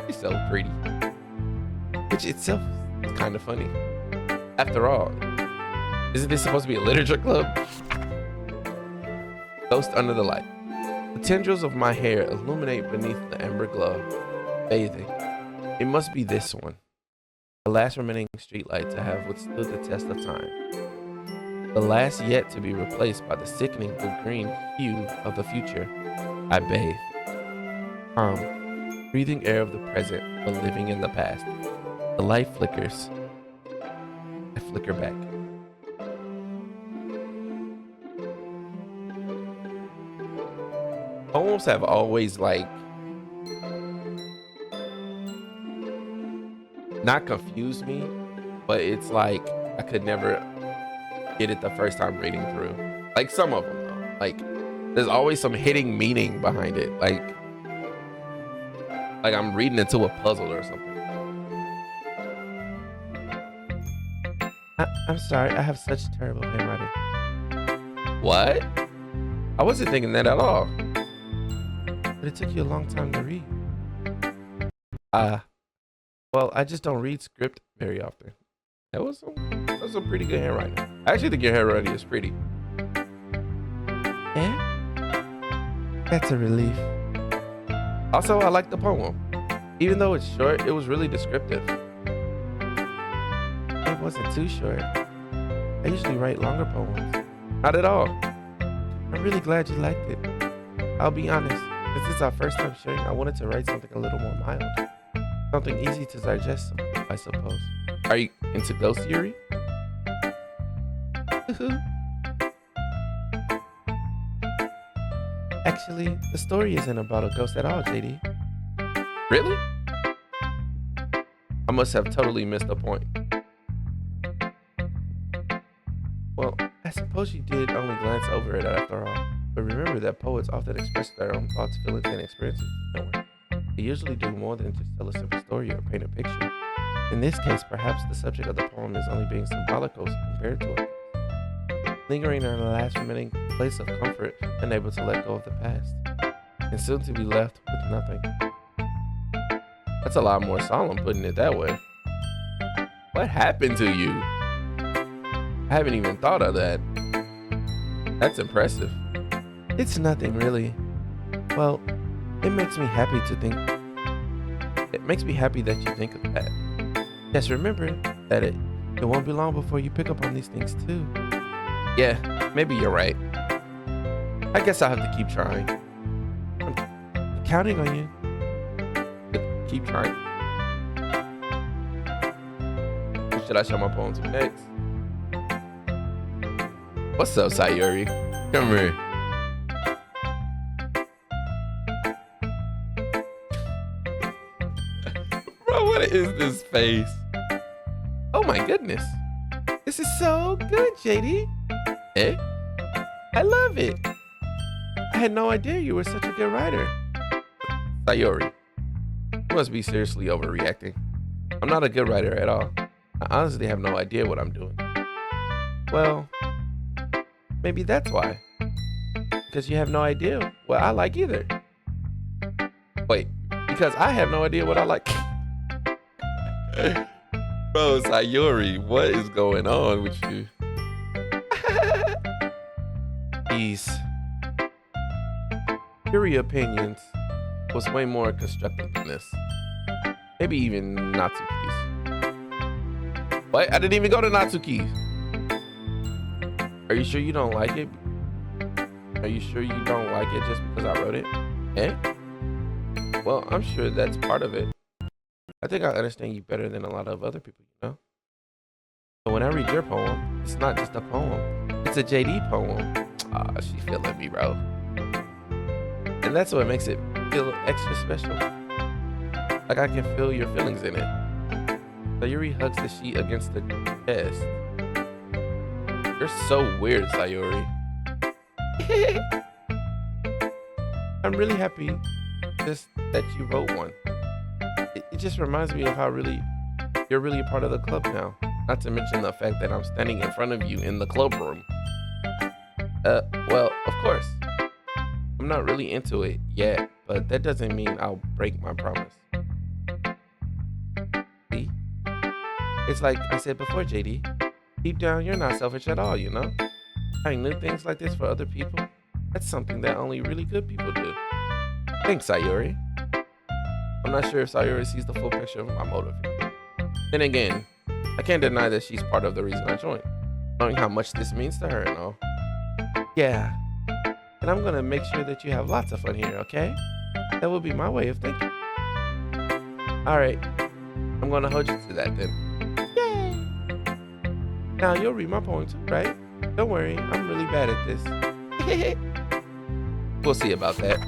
She's so pretty. Which itself is kind of funny. After all, isn't this supposed to be a literature club? Ghost under the light. The tendrils of my hair illuminate beneath the amber glow, bathing. It must be this one. the last remaining streetlight to have withstood the test of time, the last yet to be replaced by the sickening blue-green hue of the future. I bathe, calm, breathing air of the present, but living in the past. The light flickers. I flicker back. Poems have always not confused me, but it's like I could never get it the first time reading through. Like some of them though. Like there's always some hidden meaning behind it. Like I'm reading into a puzzle or something. I'm sorry, I have such terrible handwriting. What? I wasn't thinking that at all. But it took you a long time to read. Well, I just don't read script very often. That was some pretty good handwriting. I actually think your handwriting is pretty. Yeah? That's a relief. Also, I like the poem. Even though it's short, it was really descriptive. It wasn't too short. I usually write longer poems. Not at all. I'm really glad you liked it. I'll be honest, since it's our first time sharing, I wanted to write something a little more mild. Something easy to digest, I suppose. Are you into ghost theory? Actually, the story isn't about a ghost at all, JD. Really? I must have totally missed the point. Well, I suppose you did only glance over it after all. But remember that poets often express their own thoughts, feelings, and experiences in their work. They usually do more than just tell a simple story or paint a picture. In this case, perhaps the subject of the poem is only being symbolical compared to it. Lingering in the last remaining place of comfort, unable to let go of the past, and soon to be left with nothing. That's a lot more solemn putting it that way. What happened to you? I haven't even thought of that. That's impressive. It's nothing really. Well, it makes me happy to think. It makes me happy that you think of that. Just remember that it won't be long before you pick up on these things too. Yeah, maybe you're right. I guess I'll have to keep trying. I'm counting on you. Keep trying. Who should I show my poem to next? What's up, Sayuri? Come here. Bro, what is this face? Oh my goodness. This is so good, JD. Eh? I love it. I had no idea you were such a good writer. Sayuri, you must be seriously overreacting. I'm not a good writer at all. I honestly have no idea what I'm doing. Well, maybe that's why. Because you have no idea what I like either. Wait, because I have no idea what I like. Bro, Sayuri, what is going on with you? These Yuri opinions was way more constructive than this. Maybe even Natsuki's. What? I didn't even go to Natsuki's. Are you sure you don't like it? Are you sure you don't like it just because I wrote it? Eh? Well, I'm sure that's part of it. I think I understand you better than a lot of other people, you know? So when I read your poem, it's not just a poem. It's a JD poem. Ah, she feeling me, bro. And that's what makes it feel extra special. Like I can feel your feelings in it. Sayuri hugs the sheet against the chest. You're so weird, Sayuri. I'm really happy just that you wrote one. It just reminds me of how you're really a part of the club now. Not to mention the fact that I'm standing in front of you in the club room. Well, of course. I'm not really into it yet, but that doesn't mean I'll break my promise. See? It's like I said before, JD. Deep down, you're not selfish at all, you know? Trying new things like this for other people, that's something that only really good people do. Thanks, Sayuri. I'm not sure if Sayuri sees the full picture of my motive here. Then again, I can't deny that she's part of the reason I joined, knowing how much this means to her and all. Yeah, and I'm gonna make sure that you have lots of fun here, okay? That will be my way of thinking. Alright, I'm gonna hold you to that then. Yay! Now you'll read my poem too, right? Don't worry, I'm really bad at this. We'll see about that.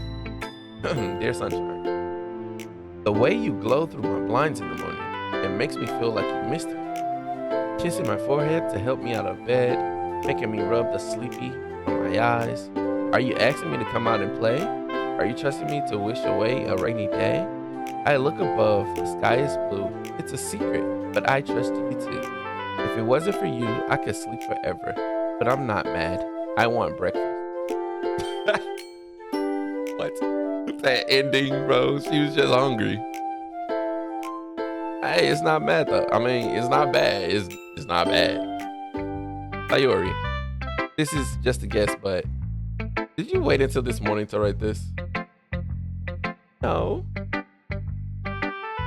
Dear Sunshine, the way you glow through my blinds in the morning, it makes me feel like you missed me. Kissing my forehead to help me out of bed, making me rub the sleepy from my eyes. Are you asking me to come out and play? Are you trusting me to wish away a rainy day? I look above, the sky is blue. It's a secret, but I trust you too. If it wasn't for you, I could sleep forever. But I'm not mad. I want breakfast. What? That ending, bro. She was just hungry. Hey, it's not bad though. I mean, it's not bad. It's not bad. Sayori, this is just a guess, but did you wait until this morning to write this? No.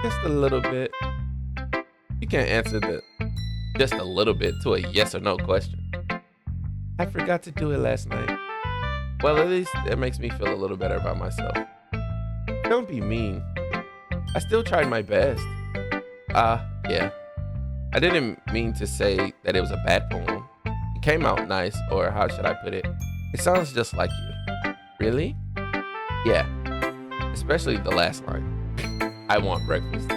Just a little bit. You can't answer the just a little bit to a yes or no question. I forgot to do it last night. Well, at least it makes me feel a little better about myself. Don't be mean. I still tried my best. Yeah. I didn't mean to say that it was a bad poem. It came out nice, or how should I put it? It sounds just like you. Really? Yeah. Especially the last line. I want breakfast.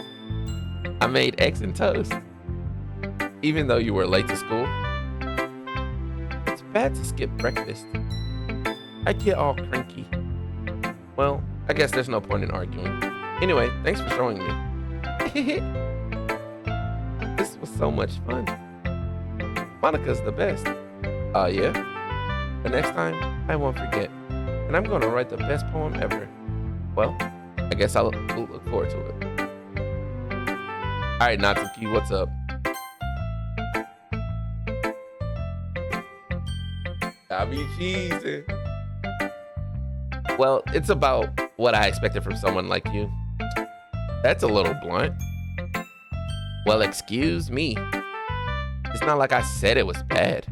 I made eggs and toast. Even though you were late to school. It's bad to skip breakfast. I get all cranky. Well, I guess there's no point in arguing. Anyway, thanks for showing me. This was so much fun. Monica's the best. Yeah? The next time, I won't forget. And I'm gonna write the best poem ever. Well, I guess I'll look forward to it. Alright, Natsuki, what's up? I be cheesing. Well, it's about what I expected from someone like you. That's a little blunt. Well, excuse me. It's not like I said it was bad.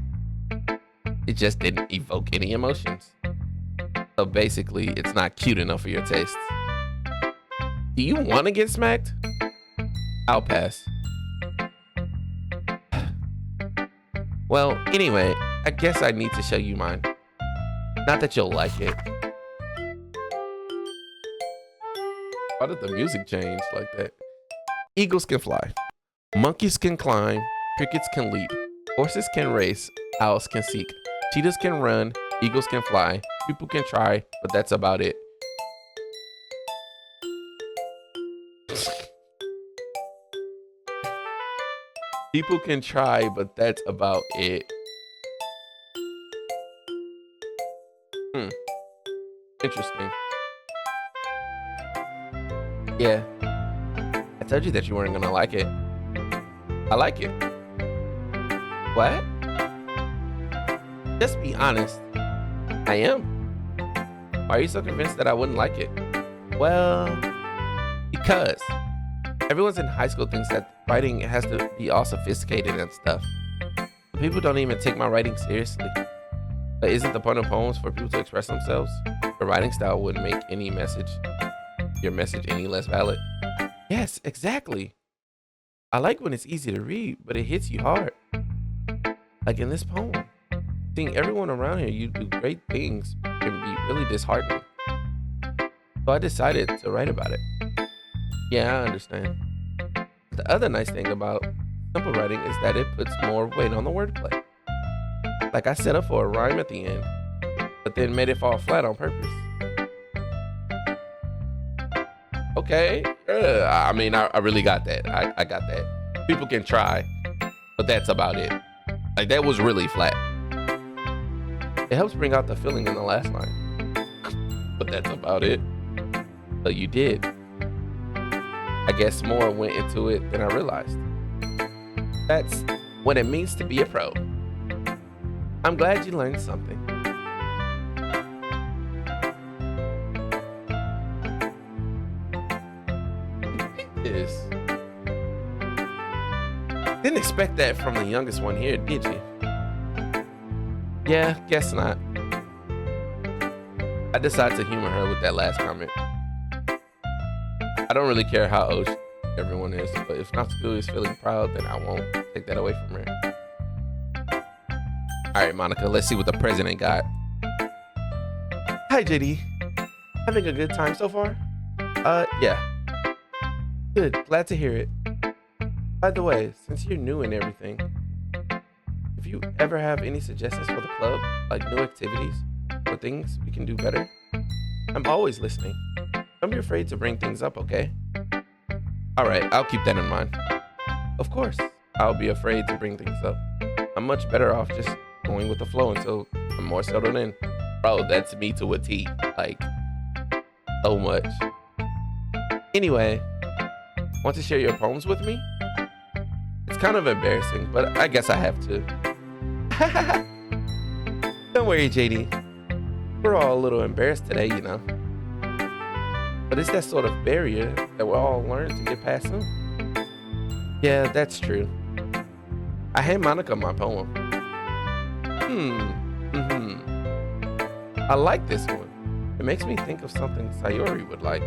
It just didn't evoke any emotions. So basically, it's not cute enough for your tastes. Do you want to get smacked? I'll pass. Well, anyway, I guess I need to show you mine. Not that you'll like it. Why did the music change like that? Eagles can fly. Monkeys can climb. Crickets can leap. Horses can race. Owls can seek. Cheetahs can run. Eagles can fly. People can try, but that's about it. People can try, but that's about it. Interesting. Yeah. I told you that you weren't gonna like it. I like it. What? Just be honest. I am. Why are you so convinced that I wouldn't like it? Well, because everyone's in high school thinks that writing has to be all sophisticated and stuff. People don't even take my writing seriously. But isn't the point of poems for people to express themselves? The writing style wouldn't make your message any less valid. Yes, exactly. I like when it's easy to read, but it hits you hard. Like in this poem. Seeing everyone around here you do great things can be really disheartening. So I decided to write about it. Yeah, I understand. The other nice thing about simple writing is that it puts more weight on the wordplay. Like I set up for a rhyme at the end, but then made it fall flat on purpose. Okay, I mean, I really got that. I got that. People can try, but that's about it. Like that was really flat. It helps bring out the feeling in the last line, but that's about it. But you did. I guess more went into it than I realized. That's what it means to be a pro. I'm glad you learned something. Yes. Didn't expect that from the youngest one here, did you? Yeah, guess not. I decided to humor her with that last comment. I don't really care how old everyone is, but if Natsuko is feeling proud, then I won't take that away from her. All right, Monica, let's see what the president got. Hi, JD. Having a good time so far? Yeah. Good, glad to hear it. By the way, since you're new and everything, if you ever have any suggestions for the club, like new activities or things we can do better, I'm always listening. Don't be afraid to bring things up, okay? All right, I'll keep that in mind. Of course, I'll be afraid to bring things up. I'm much better off just going with the flow until I'm more settled in. Bro, that's me to a T. Like, so much. Anyway, want to share your poems with me? It's kind of embarrassing, but I guess I have to. Don't worry, JD. We're all a little embarrassed today, you know. But it's that sort of barrier that we'll all learn to get past soon. Yeah, that's true. I hand Monica my poem. I like this one. It makes me think of something Sayori would like.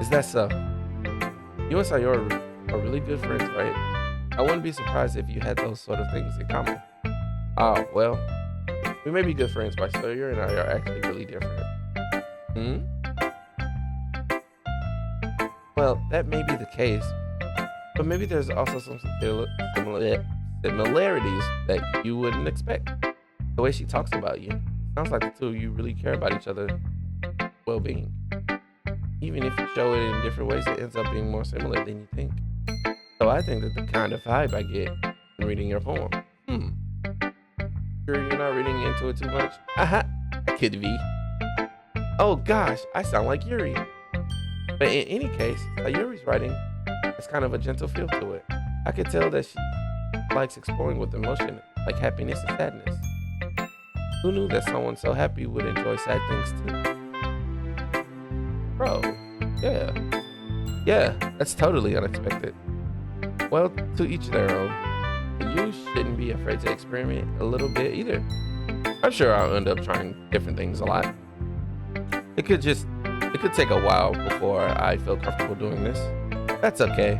Is that so? You and Sayori are really good friends, right? I wouldn't be surprised if you had those sort of things in common. Oh, well, we may be good friends, but Sayori and I are actually really different. Well, that may be the case, but maybe there's also some similarities that you wouldn't expect. The way she talks about you, sounds like the two of you really care about each other's well-being. Even if you show it in different ways, it ends up being more similar than you think. So I think that the kind of vibe I get in reading your poem. Sure you're not reading into it too much? Could be. Oh gosh, I sound like Yuri. But in any case, Sayori's writing has kind of a gentle feel to it. I could tell that she likes exploring with emotion, like happiness and sadness. Who knew that someone so happy would enjoy sad things too? Bro, yeah. Yeah, that's totally unexpected. Well, to each their own. You shouldn't be afraid to experiment a little bit either. I'm sure I'll end up trying different things a lot. It could take a while before I feel comfortable doing this. That's okay.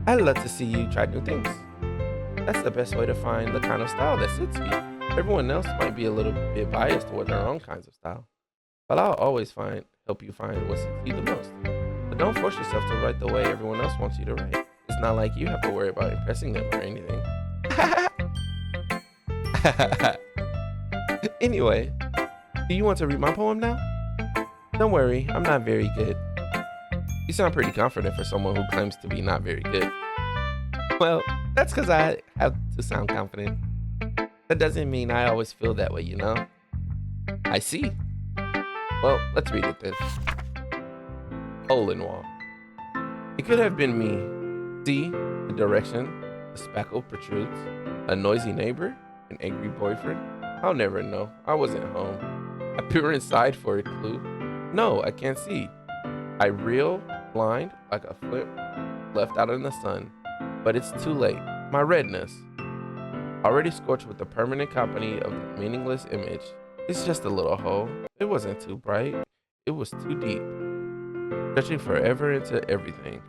I'd love to see you try new things. That's the best way to find the kind of style that suits you. Everyone else might be a little bit biased toward their own kinds of style, but I'll always help you find what suits you the most. But don't force yourself to write the way everyone else wants you to write. It's not like you have to worry about impressing them or anything. Anyway, do you want to read my poem now? Don't worry, I'm not very good. You sound pretty confident for someone who claims to be not very good. Well, that's because I have to sound confident. That doesn't mean I always feel that way, you know? I see. Well, let's read it then. Hole in wall. It could have been me. See, the direction, the spackle protrudes, a noisy neighbor, an angry boyfriend. I'll never know. I wasn't home. I peer inside for a clue. No, I can't see. I reel, blind, like a flip left out in the sun. But it's too late. My redness, already scorched with the permanent company of the meaningless image. It's just a little hole. It wasn't too bright. It was too deep, stretching forever into everything.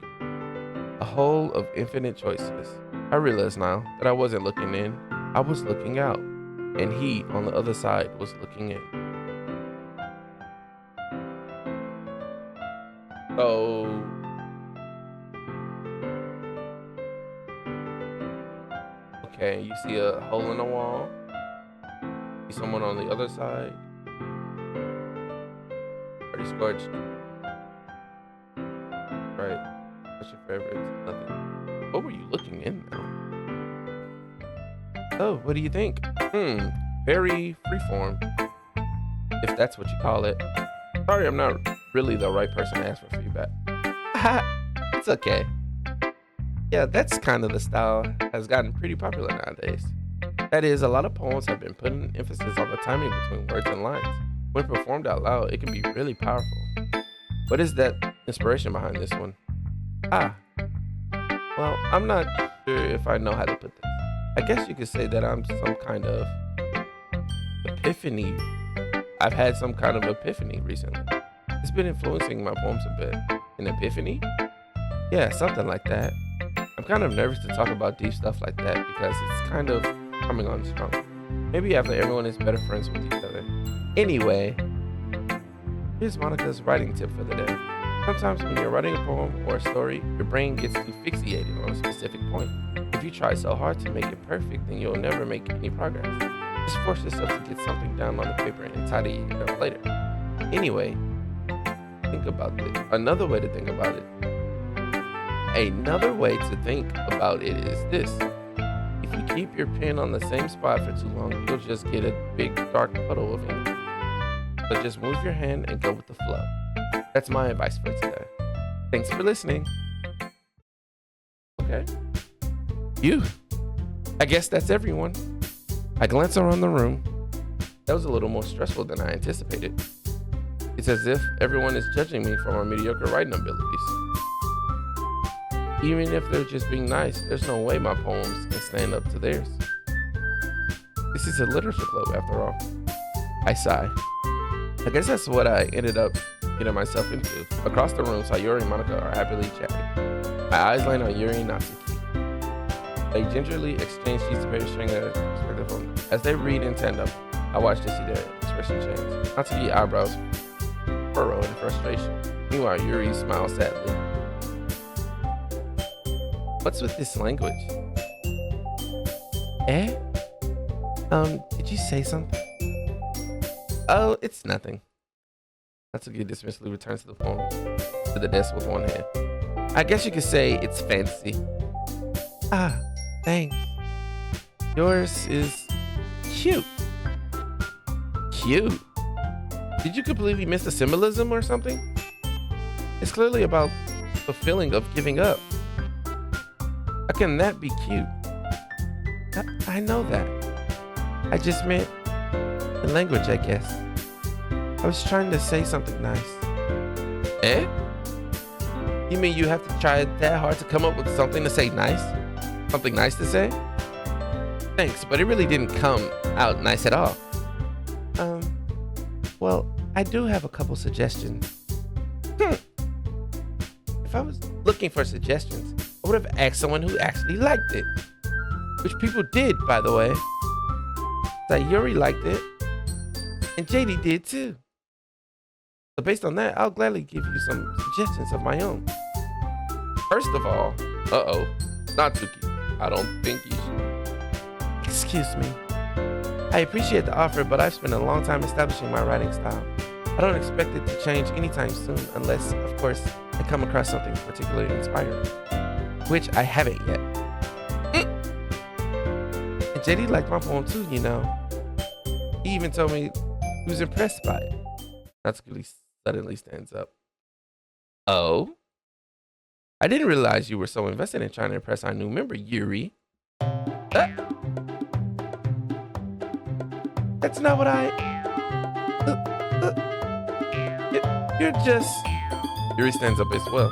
A hole of infinite choices. I realize now that I wasn't looking in. I was looking out. And he, on the other side, was looking in. So, okay, you see a hole in the wall. See someone on the other side. Pretty scorched. Right. That's your favorite. Nothing. What were you looking in now? Oh, what do you think? Very freeform, if that's what you call it. Sorry, I'm not really the right person to ask for feedback. It's okay. Yeah, that's kind of the style has gotten pretty popular nowadays. That is, a lot of poems have been putting emphasis on the timing between words and lines. When performed out loud, it can be really powerful. What is that inspiration behind this one? Ah, well, I'm not sure if I know how to put this. I guess you could say that I'm some kind of epiphany. I've had some kind of epiphany recently. It's been influencing my poems a bit. An epiphany? Yeah, something like that. I'm kind of nervous to talk about deep stuff like that because it's kind of coming on strong. Maybe after everyone is better friends with each other. Anyway, here's Monica's writing tip for the day. Sometimes when you're writing a poem or a story, your brain gets too fixated on a specific point. If you try so hard to make it perfect, then you'll never make any progress. Just force yourself to get something down on the paper and tidy it up later. Anyway, think about it. Another way to think about it is this. If you keep your pen on the same spot for too long, you'll just get a big dark puddle of ink. So just move your hand and go with the flow. That's my advice for today. Thanks for listening. Okay. I guess that's everyone. I glance around the room. That was a little more stressful than I anticipated. It's as if everyone is judging me for my mediocre writing abilities. Even if they're just being nice, there's no way my poems can stand up to theirs. This is a literature club after all. I sigh. I guess that's what I ended up getting myself into. Across the room, Sayuri and Monica are happily chatting. My eyes land on Yuri and Natsuki. They gingerly exchange sheets of paper, string their perspective on. As they read in tandem, I watch to see their expression change. Natsuki's eyebrows furrow in frustration. Meanwhile, Yuri smiles sadly. What's with this language? Eh? Did you say something? Oh, it's nothing. Natsuki dismissively returns to the desk with one hand. I guess you could say it's fancy. Ah, thanks. Yours is cute. Cute? Did you completely miss the symbolism or something? It's clearly about the feeling of giving up. How can that be cute? I know that. I just meant the language, I guess. I was trying to say something nice. Eh? You mean you have to try that hard to come up with something to say nice? Something nice to say? Thanks, but it really didn't come out nice at all. Well, I do have a couple suggestions. If I was looking for suggestions, I would have asked someone who actually liked it. Which people did, by the way. Sayuri liked it. And JD did too. So based on that, I'll gladly give you some suggestions of my own. First of all, Natsuki, I don't think you should. Excuse me. I appreciate the offer, but I've spent a long time establishing my writing style. I don't expect it to change anytime soon, unless, of course, I come across something particularly inspiring. Which I haven't yet. And JD liked my poem too, you know. He even told me he was impressed by it. Natsuki suddenly stands up. Oh? I didn't realize you were so invested in trying to impress our new member, Yuri. That's not what you're just... Yuri stands up as well.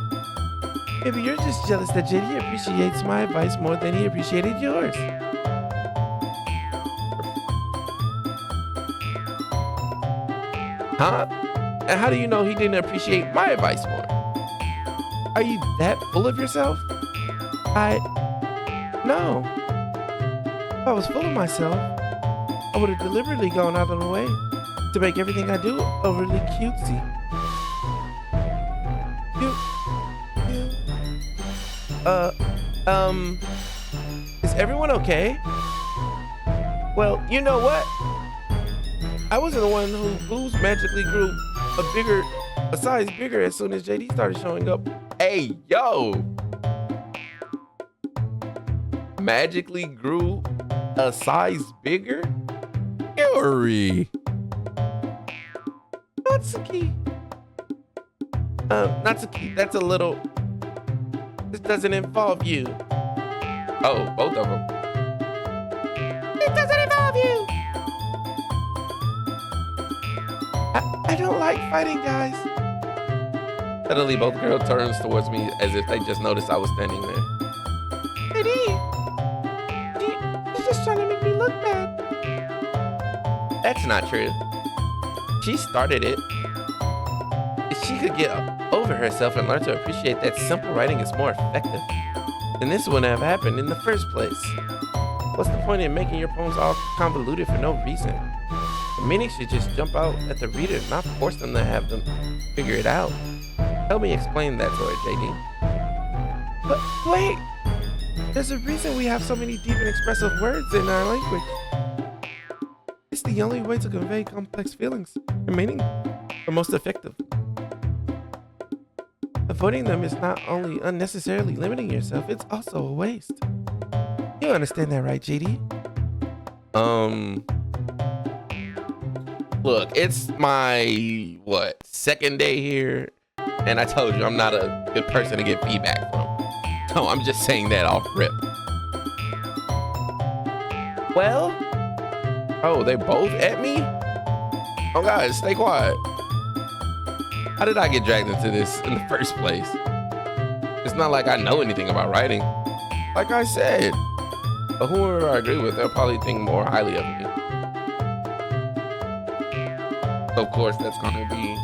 Maybe you're just jealous that JD appreciates my advice more than he appreciated yours. Huh? And how do you know he didn't appreciate my advice more? Are you that full of yourself? No. If I was full of myself, I would have deliberately gone out of the way to make everything I do overly cutesy. Is everyone okay? Well, you know what? I wasn't the one whose boobs magically grew a size bigger as soon as JD started showing up. Hey, yo! Magically grew a size bigger? Yuri! Natsuki! Natsuki, that's a little... This doesn't involve you. Oh, both of them. It doesn't involve you! I don't like fighting, guys. Suddenly, both girls turns towards me as if they just noticed I was standing there. She's just trying to make me look bad. That's not true. She started it. If she could get over herself and learn to appreciate that simple writing is more effective, then this wouldn't have happened in the first place. What's the point in making your poems all convoluted for no reason? The meaning should just jump out at the reader, not force them to have them figure it out. Help me explain that to her, JD. But wait! There's a reason we have so many deep and expressive words in our language. It's the only way to convey complex feelings and meaning the most effective. Avoiding them is not only unnecessarily limiting yourself, it's also a waste. You understand that, right, JD? Look, it's my, second day here, and I told you I'm not a good person to get feedback from. So I'm just saying that off rip. Well? Oh, they both at me? Oh, guys, stay quiet. How did I get dragged into this in the first place? It's not like I know anything about writing. Like I said. But whoever I agree with, they'll probably think more highly of me. So of course, that's gonna be...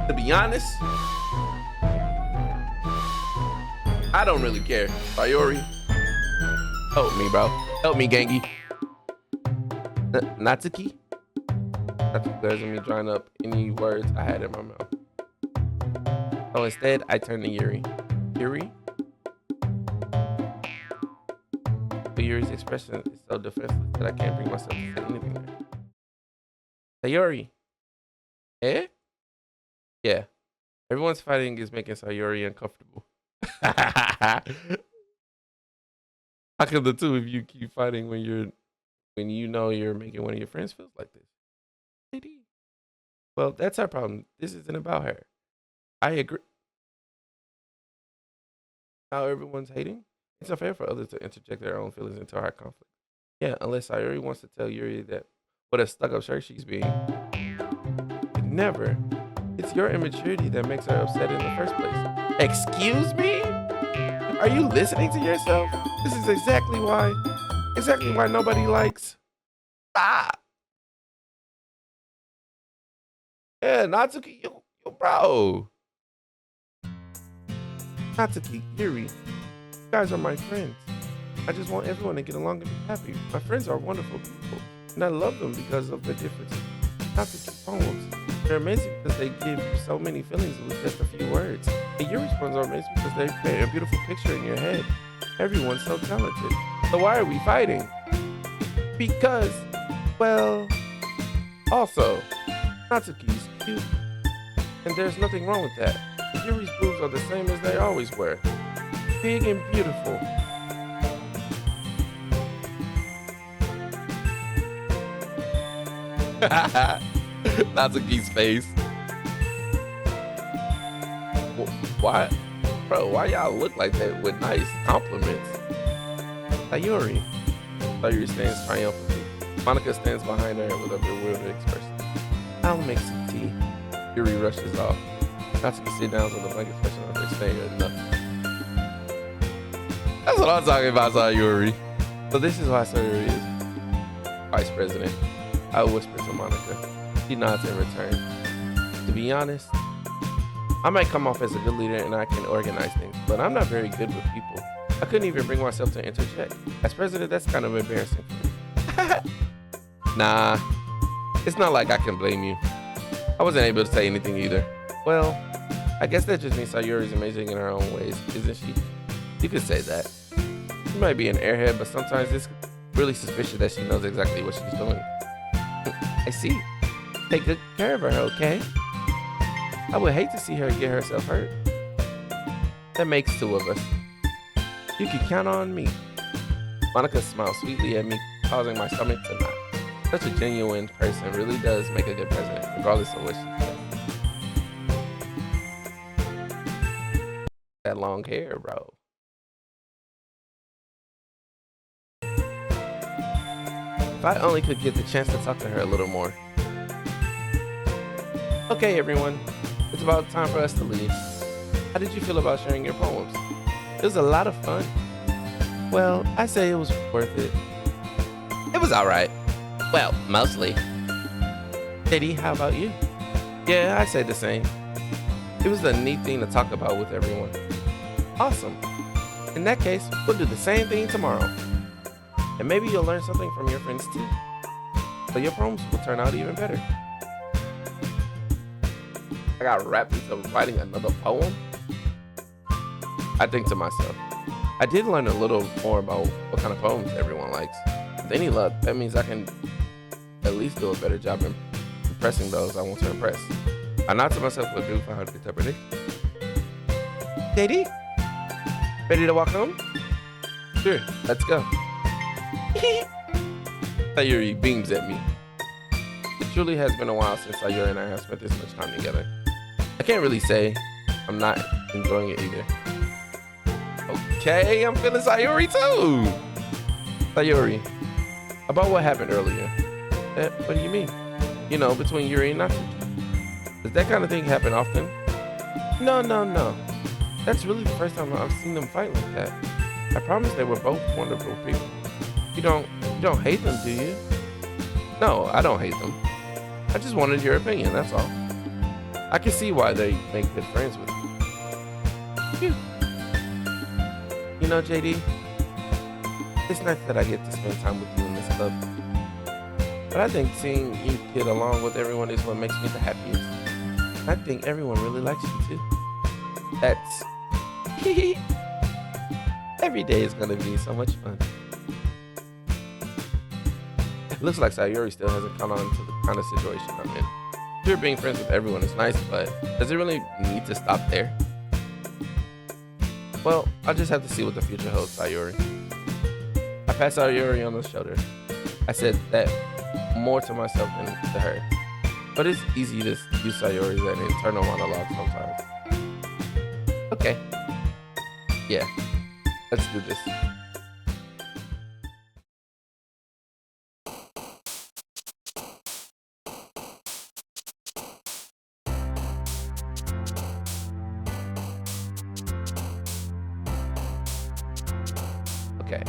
To be honest, I don't really care. Sayori, help me, bro. Help me, Genki. Natsuki? That's clears me drawing up any words I had in my mouth. So instead, I turn to Yuri. Yuri? But Yuri's expression is so defenseless that I can't bring myself to say anything there. Sayori. Eh? Yeah. Everyone's fighting is making Sayori uncomfortable. How come the two of you keep fighting when you know you're making one of your friends feel like this? Lady. Well, that's our problem. This isn't about her. I agree. How everyone's hating? It's unfair for others to interject their own feelings into our conflict. Yeah, unless Sayori wants to tell Yuri that what a stuck-up shirt she's being. Never. It's your immaturity that makes her upset in the first place. Excuse me? Are you listening to yourself? This is exactly why nobody likes. Stop. Yeah, Natsuki, you bro. Natsuki, Yuri, you guys are my friends. I just want everyone to get along and be happy. My friends are wonderful people, and I love them because of their differences. Natsuki's poems, they're amazing because they give you so many feelings with just a few words. And Yuri's poems are amazing because they create a beautiful picture in your head. Everyone's so talented. So why are we fighting? Because, well, also, Natsuki's cute. And there's nothing wrong with that. Yuri's boobs are the same as they always were. Big and beautiful. Natsuki's face. Why? Bro, why y'all look like that with nice compliments? Sayori. Sayori stands triumphantly. Monica stands behind her with a bewildered expression. I'll make some tea. Yuri rushes off. Natsuki sit down with a blank expression on her face or nothing. That's what I'm talking about, Sayori. So this is why Sayori is vice president. I whisper to Monica. She nods in return. To be honest, I might come off as a good leader and I can organize things, but I'm not very good with people. I couldn't even bring myself to interject. As president, that's kind of embarrassing for me. Nah, it's not like I can blame you. I wasn't able to say anything either. Well, I guess that just means Sayori's amazing in her own ways, isn't she? You could say that. She might be an airhead, but sometimes it's really suspicious that she knows exactly what she's doing. I see. Take good care of her, okay? I would hate to see her get herself hurt. That makes two of us. You can count on me. Monica smiled sweetly at me, causing my stomach to knot. Such a genuine person really does make a good president, regardless of what she says. That long hair, bro. If I only could get the chance to talk to her a little more. Okay, everyone, it's about time for us to leave. How did you feel about sharing your poems? It was a lot of fun. Well, I say it was worth it. It was all right. Well, mostly. JD, how about you? Yeah, I say the same. It was a neat thing to talk about with everyone. Awesome. In that case, we'll do the same thing tomorrow. And maybe you'll learn something from your friends too. So your poems will turn out even better. I got wrapped into writing another poem. I think to myself, I did learn a little more about what kind of poems everyone likes. With any luck, that means I can at least do a better job in impressing those I want to impress. I nod to myself with a newfound interpretation. JD, ready to walk home? Sure, let's go. Sayuri beams at me. It truly has been a while since Sayuri and I have spent this much time together. I can't really say I'm not enjoying it either. Okay, I'm feeling Sayuri too. Sayuri, about what happened earlier. What do you mean? You know, between Yuri and Natsuki. Does that kind of thing happen often? No. That's really the first time I've seen them fight like that. I promise they were both wonderful people. You don't hate them, do you? No, I don't hate them. I just wanted your opinion, that's all. I can see why they make good friends with you. Phew. You know, JD, it's nice that I get to spend time with you in this club. But I think seeing you get along with everyone is what makes me the happiest. I think everyone really likes you too. That's every day is gonna be so much fun. Looks like Sayuri still hasn't caught on to the kind of situation I'm in. Sure, being friends with everyone is nice, but does it really need to stop there? Well, I'll just have to see what the future holds, Sayuri. I pat Sayuri on the shoulder. I said that more to myself than to her. But it's easy to use Sayuri as an internal monologue sometimes. Okay. Yeah. Let's do this. Okay.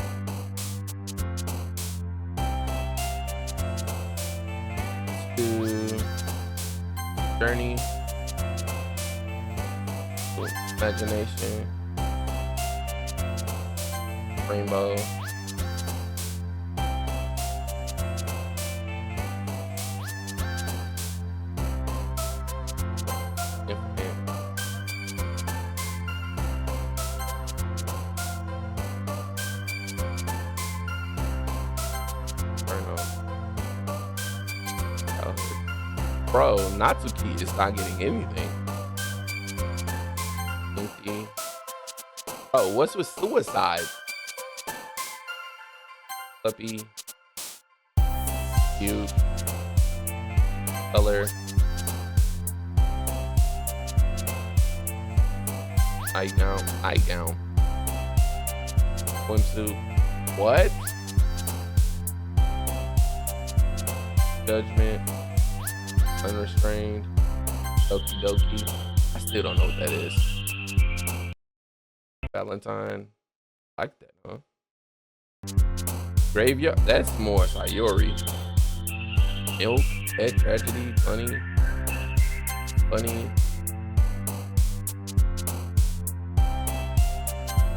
To journey, imagination, rainbow, infinite, eternal. Bro, Natsuki is not getting anything. Empty. Oh, what's with suicide? Puppy. Cute. Color. Nightgown. Swimsuit. What? Judgment. Unrestrained. Doki. I still don't know what that is. Valentine. Like that, huh? Graveyard. That's more Sayuri. Milk. Pet tragedy. Funny.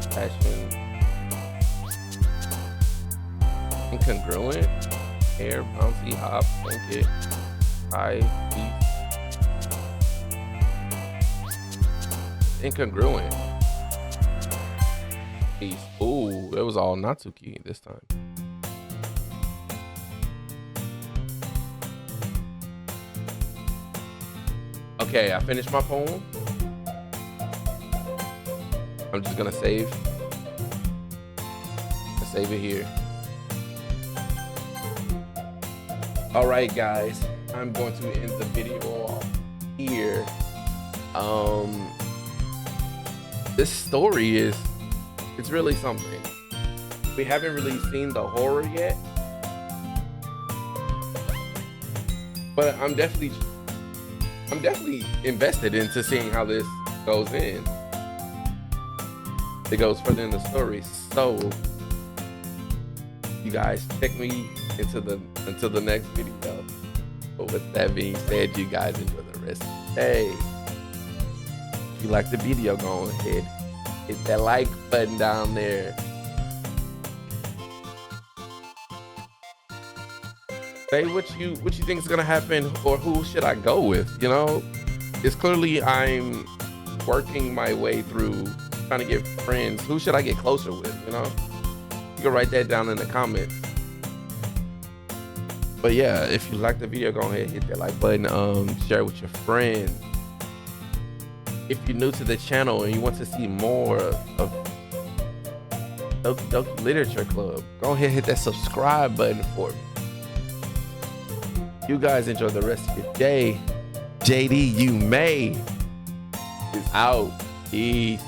Passion. Incongruent. Hair. Bouncy. Hop. Blanket. High. Beast. Incongruent. Peace. Ooh, it was all Natsuki this time. Okay, I finished my poem. I'm just gonna save. Save it here. All right, guys, I'm going to end the video off here. This story it's really something. We haven't really seen the horror yet, But I'm definitely invested into seeing how this goes in. It goes further in the story. So you guys check me into the next video. But with that being said, you guys enjoy the rest of the day. If you like the video, go ahead, hit that like button down there. Say what you think is gonna happen, or who should I go with? You know, it's clearly I'm working my way through trying to get friends. Who should I get closer with? You know, you can write that down in the comments. But yeah, if you like the video, go ahead, hit that like button, share it with your friends. If you're new to the channel and you want to see more of Doki Literature Club, go ahead, hit that subscribe button for me. You guys enjoy the rest of your day. JD, you may is out. Peace.